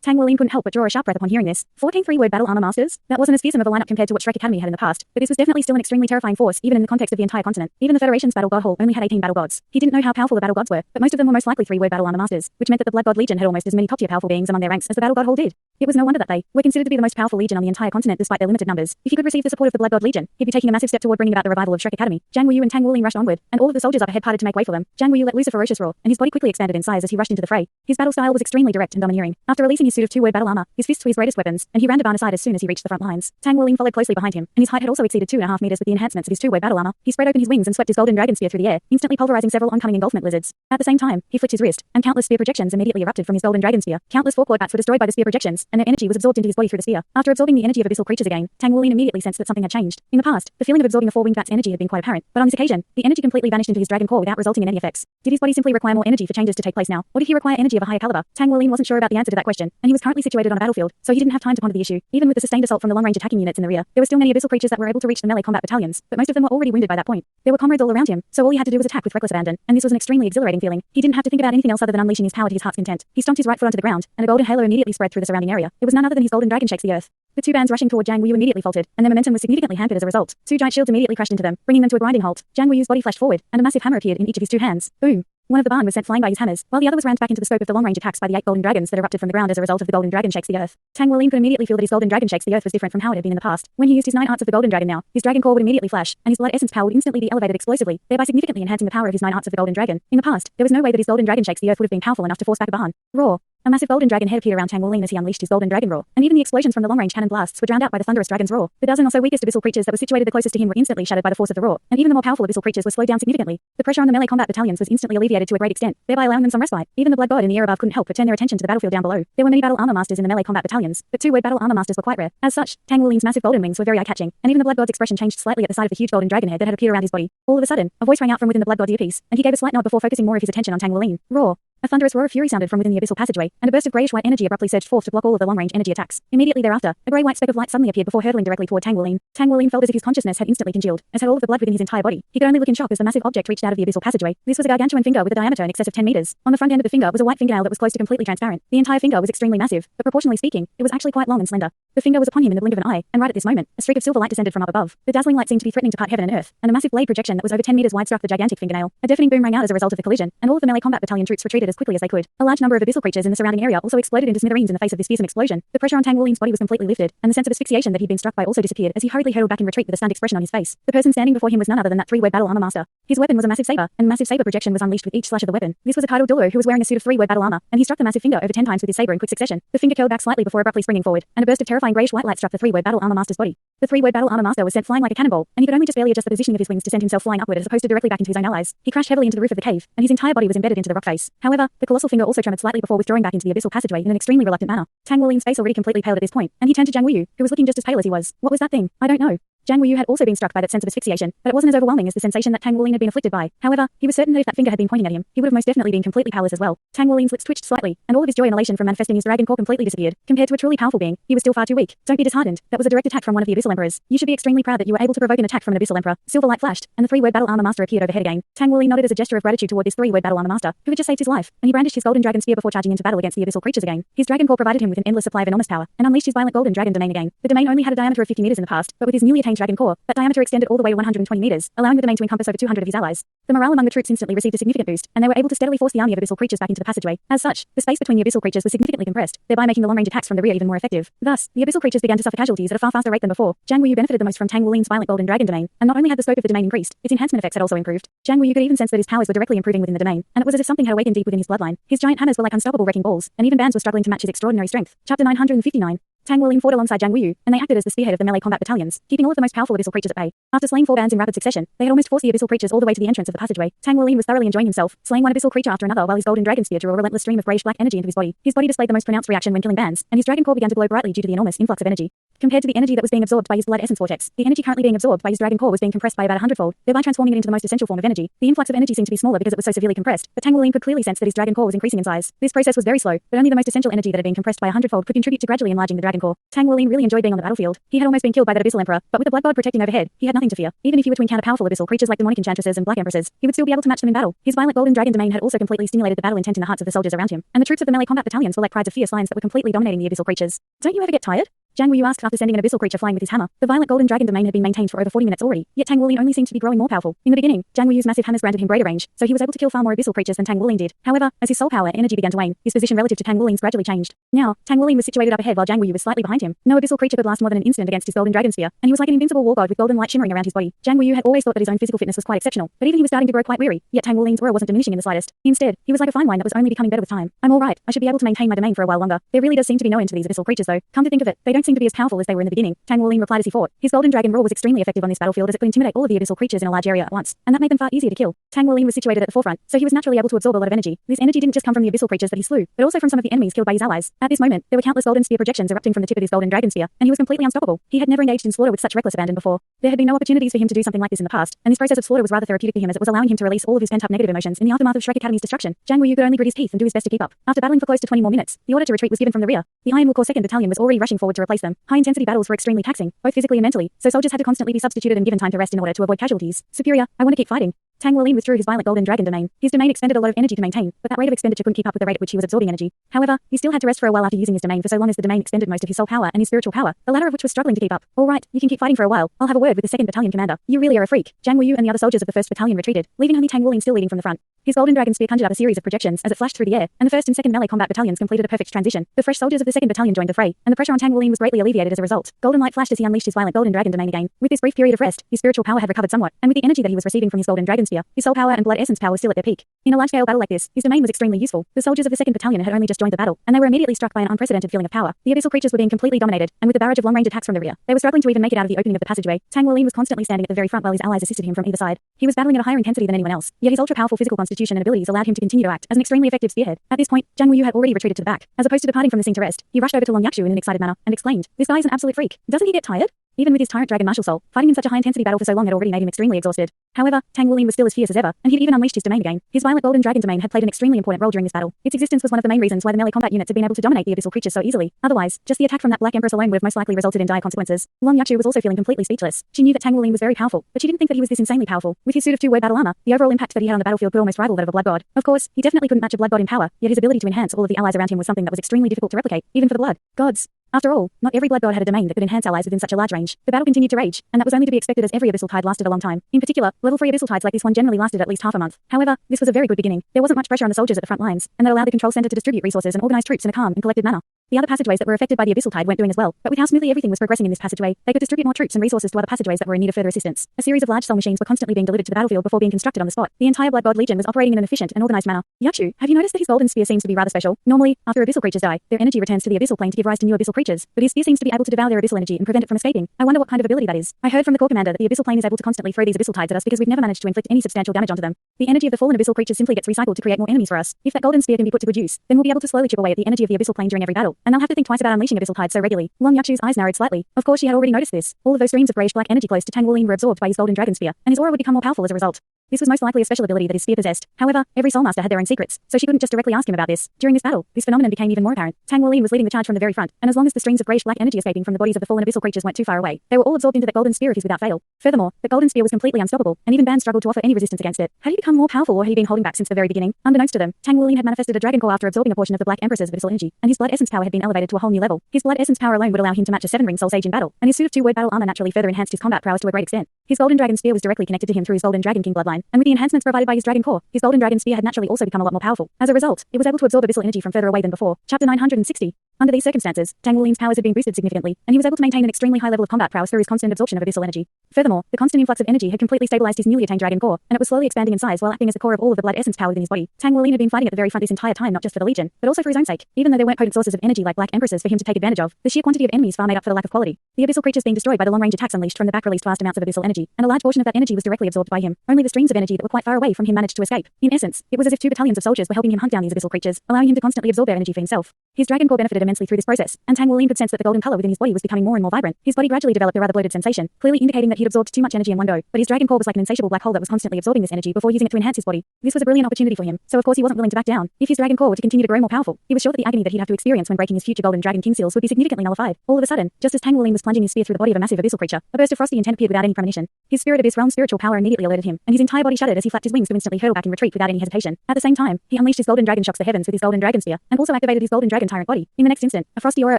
Tang Wuolin couldn't help but draw a sharp breath upon hearing this. 14 3-word battle armor masters? That wasn't as fearsome of a lineup compared to what Shrek Academy had in the past, but this was definitely still an extremely terrifying force, even in the context of the entire continent. Even the Federation's battle god hall only had 18 battle gods. He didn't know how powerful the battle gods were, but most of them were most likely 3-word battle armor masters, which meant that the Blood God Legion had almost as many top-tier powerful beings among their ranks as the battle god hall did. It was no wonder that they were considered to be the most powerful legion on the entire continent despite their limited numbers. If he could receive the support of the Blood God Legion, he'd be taking a massive step toward bringing about the revival of Shrek Academy. Jiang Wuyu and Tang Wuolin rushed onward, and all of the soldiers up ahead parted to make way for them. Jiang Wuyu let loose a ferocious roar, and his body quickly expanded in size as he rushed into the fray. His battle style was extremely direct and domineering. After releasing his suit of 2-word battle armor, his fists were his greatest weapons, and he ran Daban aside as soon as he reached the front lines. Tang Wuolin followed closely behind him, and his height had also exceeded 2.5 meters with the enhancements of his 2-word battle armor. He spread open his wings and swept his golden dragon spear through the air, instantly pulverizing several oncoming engulfment lizards. At the same time, he flicked his wrist, and countless spear projections immediately erupted from his golden dragon spear. Countless fork-clawed bats were destroyed by the spear projections, and their energy was absorbed into his body through the spear. After absorbing the energy of abyssal creatures again, Tang Wuolin immediately sensed that something had changed. In the past, the feeling of absorbing a 4-winged bat's energy had been quite apparent, but on this occasion, the energy completely vanished into his dragon core without resulting in any effects. Did his body simply require more energy for changes to take place now, or did he require energy of a higher caliber? Tang Wuolin wasn't sure about the answer to that question, and he was currently situated on a battlefield, so he didn't have time to ponder the issue. Even with the sustained assault from the long-range attacking units in the rear, there were still many abyssal creatures that were able to reach the melee combat battalions, but most of them were already wounded by that point. There were comrades all around him, so all he had to do was attack with reckless abandon, and this was an extremely exhilarating feeling. He didn't have to think about anything else other than unleashing his power to his heart's content. He stomped his right foot onto the ground, and a golden halo immediately spread through the surrounding area. It was none other than his golden dragon shakes the earth. The 2 bands rushing toward Jiang Wuyu immediately faltered, and their momentum was significantly hampered as a result. 2 giant shields immediately crashed into them, bringing them to a grinding halt. Jiang Wuyu's body flashed forward, and a massive hammer appeared in each of his 2 hands. Boom! One of the barn was sent flying by his hammers, while the other was rammed back into the scope of the long-range attacks by the 8 golden dragons that erupted from the ground as a result of the golden dragon shakes the earth. Tang Wuolin could immediately feel that his golden dragon shakes the earth was different from how it had been in the past. When he used his 9 arts of the golden dragon now, his dragon core would immediately flash, and his blood essence power would instantly be elevated explosively, thereby significantly enhancing the power of his 9 arts of the golden dragon. In the past, there was no way that his golden dragon shakes the earth would have been powerful enough to force back a barn. Roar! A massive golden dragon head appeared around Tang Wuolin as he unleashed his golden dragon roar, and even the explosions from the long-range cannon blasts were drowned out by the thunderous dragon's roar. The dozen or so weakest abyssal creatures that were situated the closest to him were instantly shattered by the force of the roar, and even the more powerful abyssal creatures were slowed down significantly. The pressure on the melee combat battalions was instantly alleviated to a great extent, thereby allowing them some respite. Even the blood god in the air above couldn't help but turn their attention to the battlefield down below. There were many battle armor masters in the melee combat battalions, but 2-word battle armor masters were quite rare. As such, Tang Wuolin's massive golden wings were very eye-catching, and even the blood god's expression changed slightly at the sight of the huge golden dragon head that had appeared around his body. All of a sudden, a voice rang out from within the blood god's earpiece, and he gave a slight nod before focusing more of his attention on Tang Wuolin. Roar! A thunderous roar of fury sounded from within the abyssal passageway, and a burst of greyish-white energy abruptly surged forth to block all of the long-range energy attacks. Immediately thereafter, a grey-white speck of light suddenly appeared before hurtling directly toward Tang Wuolin. Tang Wuolin felt as if his consciousness had instantly congealed, as had all of the blood within his entire body. He could only look in shock as the massive object reached out of the abyssal passageway. This was a gargantuan finger with a diameter in excess of 10 meters. On the front end of the finger was a white fingernail that was close to completely transparent. The entire finger was extremely massive, but proportionally speaking, it was actually quite long and slender. The finger was upon him in the blink of an eye, and right at this moment, a streak of silver light descended from up above. The dazzling light seemed to be threatening to part heaven and earth, and a massive blade projection that was over 10 meters wide struck the gigantic fingernail. A deafening boom rang out as a result of the collision, and all of the melee combat battalion troops retreated as quickly as they could. A large number of abyssal creatures in the surrounding area also exploded into smithereens in the face of this fearsome explosion. The pressure on Tang Wuolin's body was completely lifted, and the sense of asphyxiation that he'd been struck by also disappeared as he hurriedly hurtled back in retreat with a stunned expression on his face. The person standing before him was none other than that 3-word battle armor master. His weapon was a massive saber, and massive saber projection was unleashed with each slash of the weapon. This was a titled Douluo who was wearing a suit of 3-word battle armor, and he struck the massive finger over 10 times with his saber in quick succession. The finger curled back slightly before abruptly springing forward, and a burst of terrifying greyish-white light struck the 3-word battle armor master's body. The 3-word battle armor master was sent flying like a cannonball, and he could only just barely adjust the positioning of his wings to send himself flying upward as opposed to directly back into his own allies. He crashed heavily into the roof of the cave, and his entire body was embedded into the rock face. However, the colossal finger also trembled slightly before withdrawing back into the abyssal passageway in an extremely reluctant manner. Tang Wuolin's face already completely paled at this point, and he turned to Jiang Wuyu, who was looking just as pale as he was. What was that thing? I don't know. Zhang Wuyu had also been struck by that sense of asphyxiation, but it wasn't as overwhelming as the sensation that Tang Wuling had been afflicted by. However, he was certain that if that finger had been pointing at him, he would have most definitely been completely powerless as well. Tang Wuling's lips twitched slightly, and all of his joy and elation from manifesting his dragon core completely disappeared. Compared to a truly powerful being, he was still far too weak. Don't be disheartened. That was a direct attack from one of the Abyssal Emperors. You should be extremely proud that you were able to provoke an attack from an Abyssal Emperor. Silver light flashed, and the three-word battle armor master appeared overhead again. Tang Wuling nodded as a gesture of gratitude toward this three-word battle armor master, who had just saved his life, and he brandished his golden dragon spear before charging into battle against the abyssal creatures again. His dragon core provided him with an endless supply of enormous power, and unleashed his violent golden dragon domain again. The domain only had a diameter of 50 meters in the past, but with his newly attained dragon core, that diameter extended all the way to 120 meters, allowing the domain to encompass over 200 of his allies. The morale among the troops instantly received a significant boost, and they were able to steadily force the army of abyssal creatures back into the passageway. As such, the space between the abyssal creatures was significantly compressed, thereby making the long-range attacks from the rear even more effective. Thus, the abyssal creatures began to suffer casualties at a far faster rate than before. Zhang Wuyu benefited the most from Tang Wuling's violent golden dragon domain, and not only had the scope of the domain increased, its enhancement effects had also improved. Zhang Wuyu could even sense that his powers were directly improving within the domain, and it was as if something had awakened deep within his bloodline. His giant hammers were like unstoppable wrecking balls, and even bands were struggling to match his extraordinary strength. Chapter 959. Tang Wuling fought alongside Zhang Wuyu, and they acted as the spearhead of the melee combat battalions, keeping all of the most powerful abyssal creatures at bay. After slaying 4 bands in rapid succession, they had almost forced the abyssal creatures all the way to the entrance of the passageway. Tang Wuling was thoroughly enjoying himself, slaying one abyssal creature after another while his golden dragon spear drew a relentless stream of greyish-black energy into his body. His body displayed the most pronounced reaction when killing bands, and his dragon core began to glow brightly due to the enormous influx of energy. Compared to the energy that was being absorbed by his blood essence vortex, the energy currently being absorbed by his dragon core was being compressed by about 100-fold, thereby transforming it into the most essential form of energy. The influx of energy seemed to be smaller because it was so severely compressed, but Tang Wuling could clearly sense that his dragon core was increasing in size. This process was very slow, but only the most essential energy that had been compressed by 100-fold could contribute to gradually enlarging the dragon core. Tang Wuling really enjoyed being on the battlefield. He had almost been killed by that abyssal emperor, but with the blood god protecting overhead, he had nothing to fear. Even if he were to encounter powerful abyssal creatures like demonic enchantresses and black empresses, he would still be able to match them in battle. His violent golden dragon domain had also completely stimulated the battle intent in the hearts of the soldiers around him, and the troops of the melee combat battalions were like prides of fierce lions that were completely dominating the abyssal creatures. Don't you ever get tired? Zhang Wuyu asked after sending an abyssal creature flying with his hammer. The violent golden dragon domain had been maintained for over 40 minutes already, yet Tang Wuling only seemed to be growing more powerful. In the beginning, Zhang Wuyu's massive hammers granted him greater range, so he was able to kill far more abyssal creatures than Tang Wuling did. However, as his soul power and energy began to wane, his position relative to Tang Wuling's gradually changed. Now, Tang Wuling was situated up ahead while Zhang Wuyu was slightly behind him. No abyssal creature could last more than an instant against his golden dragon spear, and he was like an invincible war god with golden light shimmering around his body. Zhang Wuyu had always thought that his own physical fitness was quite exceptional, but even he was starting to grow quite weary, yet Tang Wuling's aura wasn't diminishing in the slightest. Instead, he was like a fine wine that was only becoming better with time. I'm all right. I should be able to maintain my domain for a while longer. There really does seem to be no end to these abyssal creatures though. Come to think of it, they don't seem to be as powerful as they were in the beginning. Tang Wuling replied as he fought. His golden dragon roar was extremely effective on this battlefield as it could intimidate all of the abyssal creatures in a large area at once, and that made them far easier to kill. Tang Wuling was situated at the forefront, so he was naturally able to absorb a lot of energy. This energy didn't just come from the abyssal creatures that he slew, but also from some of the enemies killed by his allies. At this moment, there were countless golden spear projections erupting from the tip of his golden dragon spear, and he was completely unstoppable. He had never engaged in slaughter with such reckless abandon before. There had been no opportunities for him to do something like this in the past, and this process of slaughter was rather therapeutic to him as it was allowing him to release all of his pent-up negative emotions in the aftermath of Shrek Academy's destruction. Zhang Wuyu could only grit his teeth and do his best to keep up. After battling for close to 20 more minutes, the order to retreat was given from the rear. The Iron Will Corps 2nd Battalion was already rushing forward to replace them. High-intensity battles were extremely taxing, both physically and mentally, so soldiers had to constantly be substituted and given time to rest in order to avoid casualties. Superior, I want to keep fighting. Tang Wuling withdrew his violent golden dragon domain. His domain expended a lot of energy to maintain, but that rate of expenditure couldn't keep up with the rate at which he was absorbing energy. However, he still had to rest for a while after using his domain for so long as the domain expended most of his soul power and his spiritual power, the latter of which was struggling to keep up. All right, you can keep fighting for a while. I'll have a word with the 2nd Battalion commander. You really are a freak. Zhang Wuyu and the other soldiers of the 1st Battalion retreated, leaving only Tang Wuling still leading from the front. His golden dragon spear conjured up a series of projections as it flashed through the air, and the 1st and 2nd melee combat battalions completed a perfect transition. The fresh soldiers of the 2nd Battalion joined the fray, and the pressure on Tang Wuling was greatly alleviated as a result. Golden light flashed as he unleashed his violent golden dragon domain again. With this brief period of rest, his spiritual power had recovered somewhat, and with the energy that he was receiving from his golden dragon spear, his soul power and blood essence power were still at their peak. In a large-scale battle like this, his domain was extremely useful. The soldiers of the 2nd Battalion had only just joined the battle, and they were immediately struck by an unprecedented feeling of power. The abyssal creatures were being completely dominated, and with the barrage of long-range attacks from the rear, they were struggling to even make it out of the opening of the passageway. Tang Wuling was constantly standing at the very front while his allies assisted him from either side. He was battling at a higher intensity than anyone else, yet his ultra-powerful physical constitution and abilities allowed him to continue to act as an extremely effective spearhead. At this point, Zhang Wuyu had already retreated to the back. As opposed to departing from the scene to rest, he rushed over to Long Yakshu in an excited manner and exclaimed, "This guy is an absolute freak. Doesn't he get tired?" Even with his tyrant dragon martial soul, fighting in such a high-intensity battle for so long had already made him extremely exhausted. However, Tang Wuling was still as fierce as ever, and he'd even unleashed his domain again. His violent golden dragon domain had played an extremely important role during this battle. Its existence was one of the main reasons why the melee combat units had been able to dominate the abyssal creatures so easily. Otherwise, just the attack from that Black Empress alone would have most likely resulted in dire consequences. Long Yakshu was also feeling completely speechless. She knew that Tang Wuling was very powerful, but she didn't think that he was this insanely powerful. With his suit of 2-word battle armor, the overall impact that he had on the battlefield could almost rival that of a blood god. Of course, he definitely couldn't match a blood god in power, yet his ability to enhance all of the allies around him was something that was extremely difficult to replicate, even for the blood gods. After all, not every blood god had a domain that could enhance allies within such a large range. The battle continued to rage, and that was only to be expected as every abyssal tide lasted a long time. In particular, level 3 abyssal tides like this one generally lasted at least half a month. However, this was a very good beginning. There wasn't much pressure on the soldiers at the front lines, and that allowed the control center to distribute resources and organize troops in a calm and collected manner. The other passageways that were affected by the abyssal tide weren't doing as well, but with how smoothly everything was progressing in this passageway, they could distribute more troops and resources to other passageways that were in need of further assistance. A series of large cell machines were constantly being delivered to the battlefield before being constructed on the spot. The entire Blood God Legion was operating in an efficient and organized manner. Yakshu, have you noticed that his golden spear seems to be rather special? Normally, after abyssal creatures die, their energy returns to the abyssal plane to give rise to new abyssal creatures, but his spear seems to be able to devour their abyssal energy and prevent it from escaping. I wonder what kind of ability that is. I heard from the Corps Commander that the abyssal plane is able to constantly throw these abyssal tides at us because we've never managed to inflict any substantial damage onto them. The energy of the fallen abyssal creatures simply gets recycled to create more enemies for us. If that golden spear can be put to good use, then we'll be able to slowly chip away at the energy of the abyssal plane during every battle. and they'll have to think twice about unleashing Abyssal Tide so regularly. Long Yachu's eyes narrowed slightly. Of course she had already noticed this. All of those streams of greyish-black energy close to Tang Wuling were absorbed by his golden dragon spear, and his aura would become more powerful as a result. This was most likely a special ability that his spear possessed. However, every soulmaster had their own secrets, so she couldn't just directly ask him about this. During this battle, this phenomenon became even more apparent. Tang Wuling was leading the charge from the very front, and as long as the streams of greyish-black energy escaping from the bodies of the fallen abyssal creatures weren't too far away, they were all absorbed into that golden spear of his without fail. Furthermore, the golden spear was completely unstoppable, and even bands struggled to offer any resistance against it. Had he become more powerful, or had he been holding back since the very beginning? Unbeknownst to them, Tang Wuling had manifested a dragon core after absorbing a portion of the Black Empress's abyssal energy, and his blood essence power had been elevated to a whole new level. His blood essence power alone would allow him to match a 7-ring soul sage in battle, and his suit of 2-word battle armor naturally further enhanced his combat prowess to a great extent. His golden dragon spear was directly connected to him through his golden dragon king bloodline, and with the enhancements provided by his dragon core, his golden dragon spear had naturally also become a lot more powerful. As a result, it was able to absorb abyssal energy from further away than before. Chapter 960. Under these circumstances, Tang Wuling's powers had been boosted significantly, and he was able to maintain an extremely high level of combat prowess through his constant absorption of abyssal energy. Furthermore, the constant influx of energy had completely stabilized his newly attained dragon core, and it was slowly expanding in size while acting as the core of all of the blood essence power within his body. Tang Wuling had been fighting at the very front this entire time not just for the Legion, but also for his own sake. Even though there weren't potent sources of energy like Black Empresses for him to take advantage of, the sheer quantity of enemies far made up for the lack of quality. The abyssal creatures being destroyed by the long-range attacks unleashed from the back released vast amounts of abyssal energy, and a large portion of that energy was directly absorbed by him. Only the streams of energy that were quite far away from him managed to escape. In essence, it was as if 2 battalions of soldiers were helping him hunt down these abyssal creatures, allowing him to constantly absorb their energy for himself. His dragon core benefited immensely through this process, and Tang Wuling could sense that the golden color within his body was becoming more and more vibrant. His body gradually developed a rather bloated sensation, clearly indicating that he'd absorbed too much energy in one go, but his dragon core was like an insatiable black hole that was constantly absorbing this energy before using it to enhance his body. This was a brilliant opportunity for him, so of course he wasn't willing to back down. If his dragon core were to continue to grow more powerful, he was sure that the agony that he'd have to experience when breaking his future golden dragon king seals would be significantly nullified. All of a sudden, just as Tang Wuling was plunging his spear through the body of a massive abyssal creature, a burst of frosty intent appeared without any premonition. His spirit abyss realm spiritual power immediately alerted him, and his entire body shuddered as he flapped his wings to instantly hurl back in retreat without any hesitation. At the same time, he unleashed his golden dragon shocks the heavens with his golden dragon spear, and also activated his golden dragon tyrant body. In the next instant, a frosty aura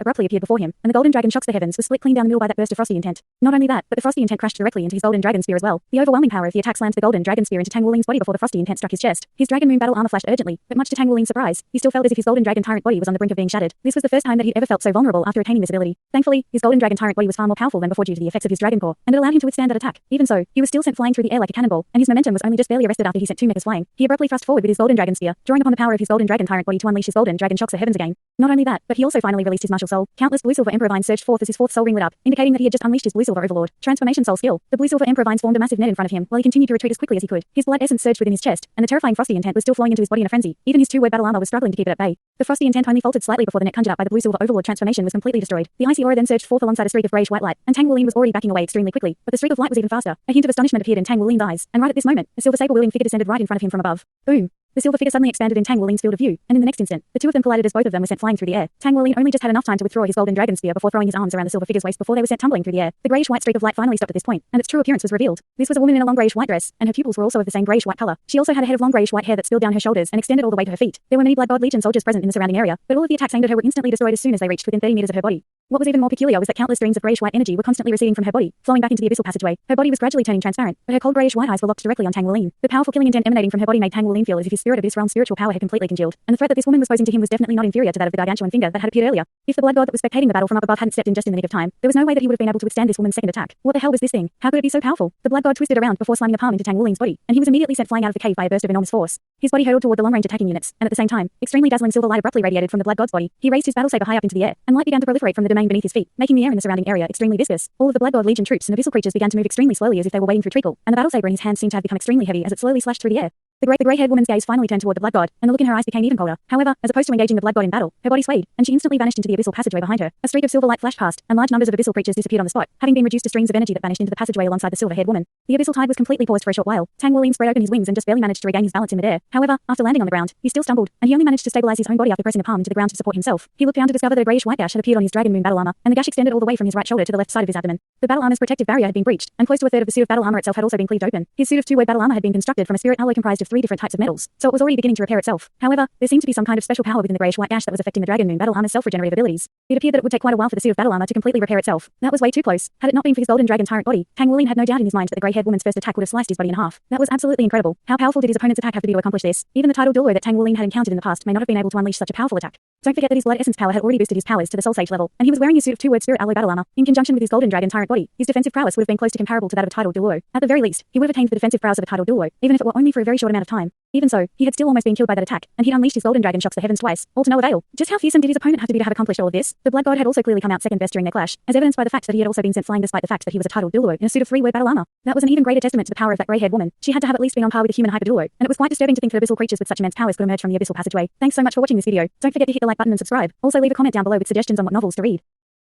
abruptly appeared before him, and the golden dragon shocks the heavens was split clean down the middle by that burst of frosty intent. Not only that, but the frosty intent crashed directly into his golden dragon spear as well. The overwhelming power of the attack slammed the golden dragon spear into Tang Wuling's body before the frosty intent struck his chest. His dragon moon battle armor flashed urgently, but much to Tang Wuling's surprise, he still felt as if his golden dragon tyrant body was on the brink of being shattered. This was the first time that he'd ever felt so vulnerable after attaining this ability. Thankfully, his golden dragon tyrant body was far more powerful than before due to the effects of his dragon core, and it allowed him to withstand that attack. Even so, he was still sent flying through the air like a cannonball, and his momentum was only just barely arrested after he sent 2 mechas flying. He abruptly thrust forward with his golden dragon spear, drawing upon the power of his golden dragon tyrant body to unleash his golden dragon shocks the heavens again. Not only that, but he also finally released his martial soul. Countless blue silver emperor vines surged forth as his 4th soul ring lit up, indicating that he had just unleashed his blue silver overlord transformation soul skill. The blue silver emperor vines formed a massive net in front of him while he continued to retreat as quickly as he could. His blood essence surged within his chest, and the terrifying frosty intent was still flowing into his body in a frenzy. Even his 2-word battle armor was struggling to keep it at bay. The frosty intent only faltered slightly before the net conjured up by the blue silver overlord transformation was completely destroyed. The icy aura then surged forth alongside a streak of greyish white light, and Tang Wuling was already backing away extremely quickly, but the streak of light was even faster. A hint of astonishment appeared in Tang Wuling's eyes, and right at this moment, a silver saber-wielding figure descended right in front of him from above. Boom! The silver figure suddenly expanded in Tang Wuling's field of view, and in the next instant, the two of them collided as both of them were sent flying through the air. Tang Wuling only just had enough time to withdraw his golden dragon spear before throwing his arms around the silver figure's waist before they were sent tumbling through the air. The greyish-white streak of light finally stopped at this point, and its true appearance was revealed. This was a woman in a long greyish-white dress, and her pupils were also of the same greyish-white color. She also had a head of long greyish-white hair that spilled down her shoulders and extended all the way to her feet. There were many Blood God Legion soldiers present in the surrounding area, but all of the attacks aimed at her were instantly destroyed as soon as they reached within 30 meters of her body. What was even more peculiar was that countless streams of greyish-white energy were constantly receding from her body, flowing back into the abyssal passageway. Her body was gradually turning transparent, but her cold greyish-white eyes were locked directly on Tang Wuling. The powerful killing intent emanating from her body made Tang Wuling feel as if his spirit of this realm's spiritual power had completely congealed, and the threat that this woman was posing to him was definitely not inferior to that of the gargantuan finger that had appeared earlier. If the blood god that was spectating the battle from up above hadn't stepped in just in the nick of time, there was no way that he would have been able to withstand this woman's second attack. What the hell was this thing? How could it be so powerful? The blood god twisted around before slamming a palm into Tang Wuling's body, and he was immediately sent flying out of the cave by a burst of enormous force. His body hurtled toward the long-range attacking units, and at the same time, extremely dazzling silver light abruptly radiated from the blood god's body. He raised his battle saber high up into the air, and light began to proliferate from the domain beneath his feet, making the air in the surrounding area extremely viscous. All of the blood god legion troops and abyssal creatures began to move extremely slowly as if they were wading through treacle, and the battle saber in his hand seemed to have become extremely heavy as it slowly slashed through the air. The grey-haired woman's gaze finally turned toward the blood god, and the look in her eyes became even colder. However, as opposed to engaging the blood god in battle, her body swayed, and she instantly vanished into the abyssal passageway behind her. A streak of silver light flashed past, and large numbers of abyssal creatures disappeared on the spot, having been reduced to streams of energy that vanished into the passageway alongside the silver-haired woman. The abyssal tide was completely paused for a short while. Tang Wuling spread open his wings and just barely managed to regain his balance in midair. However, after landing on the ground, he still stumbled, and he only managed to stabilize his own body after pressing a palm into the ground to support himself. He looked down to discover that a greyish-white gash had appeared on his dragon moon battle armor, and the gash extended all the way from his right shoulder to the left side of his abdomen. The battle armor's protective barrier had been breached, and close to a third of the suit of battle armor itself had also been cleaved open. His suit of 2-word battle armor had been constructed from a spirit alloy comprised of 3 different types of metals, so it was already beginning to repair itself. However, there seemed to be some kind of special power within the greyish-white gash that was affecting the dragon moon battle armor's self-regenerative abilities. It appeared that it would take quite a while for the suit of battle armor to completely repair itself. That was way too close. Had it not been for his golden dragon tyrant body, Tang Wuling had no doubt in his mind that the grey-haired woman's first attack would have sliced his body in half. That was absolutely incredible. How powerful did his opponent's attack have to be to accomplish this? Even the tidal Douluo that Tang Wuling had encountered in the past may not have been able to unleash such a powerful attack. Don't forget that his blood essence power had already boosted his powers to the soul sage level, and he was wearing his suit of 2-word spirit alloy battle armor. In conjunction with his golden dragon tyrant body, his defensive prowess would have been close to comparable to that of a tidal Douluo. At the very least, he would have attained the defensive prowess of a tidal Douluo, even if it were only for a very short amount of time. Even so, he had still almost been killed by that attack, and he'd unleashed his golden dragon shocks the heavens twice, all to no avail. Just how fearsome did his opponent have to be to have accomplished all of this? The blood god had also clearly come out second best during their clash, as evidenced by the fact that he had also been sent flying despite the fact that he was a titled Douluo in a suit of 3-word battle armor. That was an even greater testament to the power of that grey-haired woman. She had to have at least been on par with a human hyper Douluo, and it was quite disturbing to think that abyssal creatures with such immense powers could emerge from the abyssal passageway. Thanks so much for watching this video. Don't forget to hit the like button and subscribe. Also leave a comment down below with suggestions on what novels to read.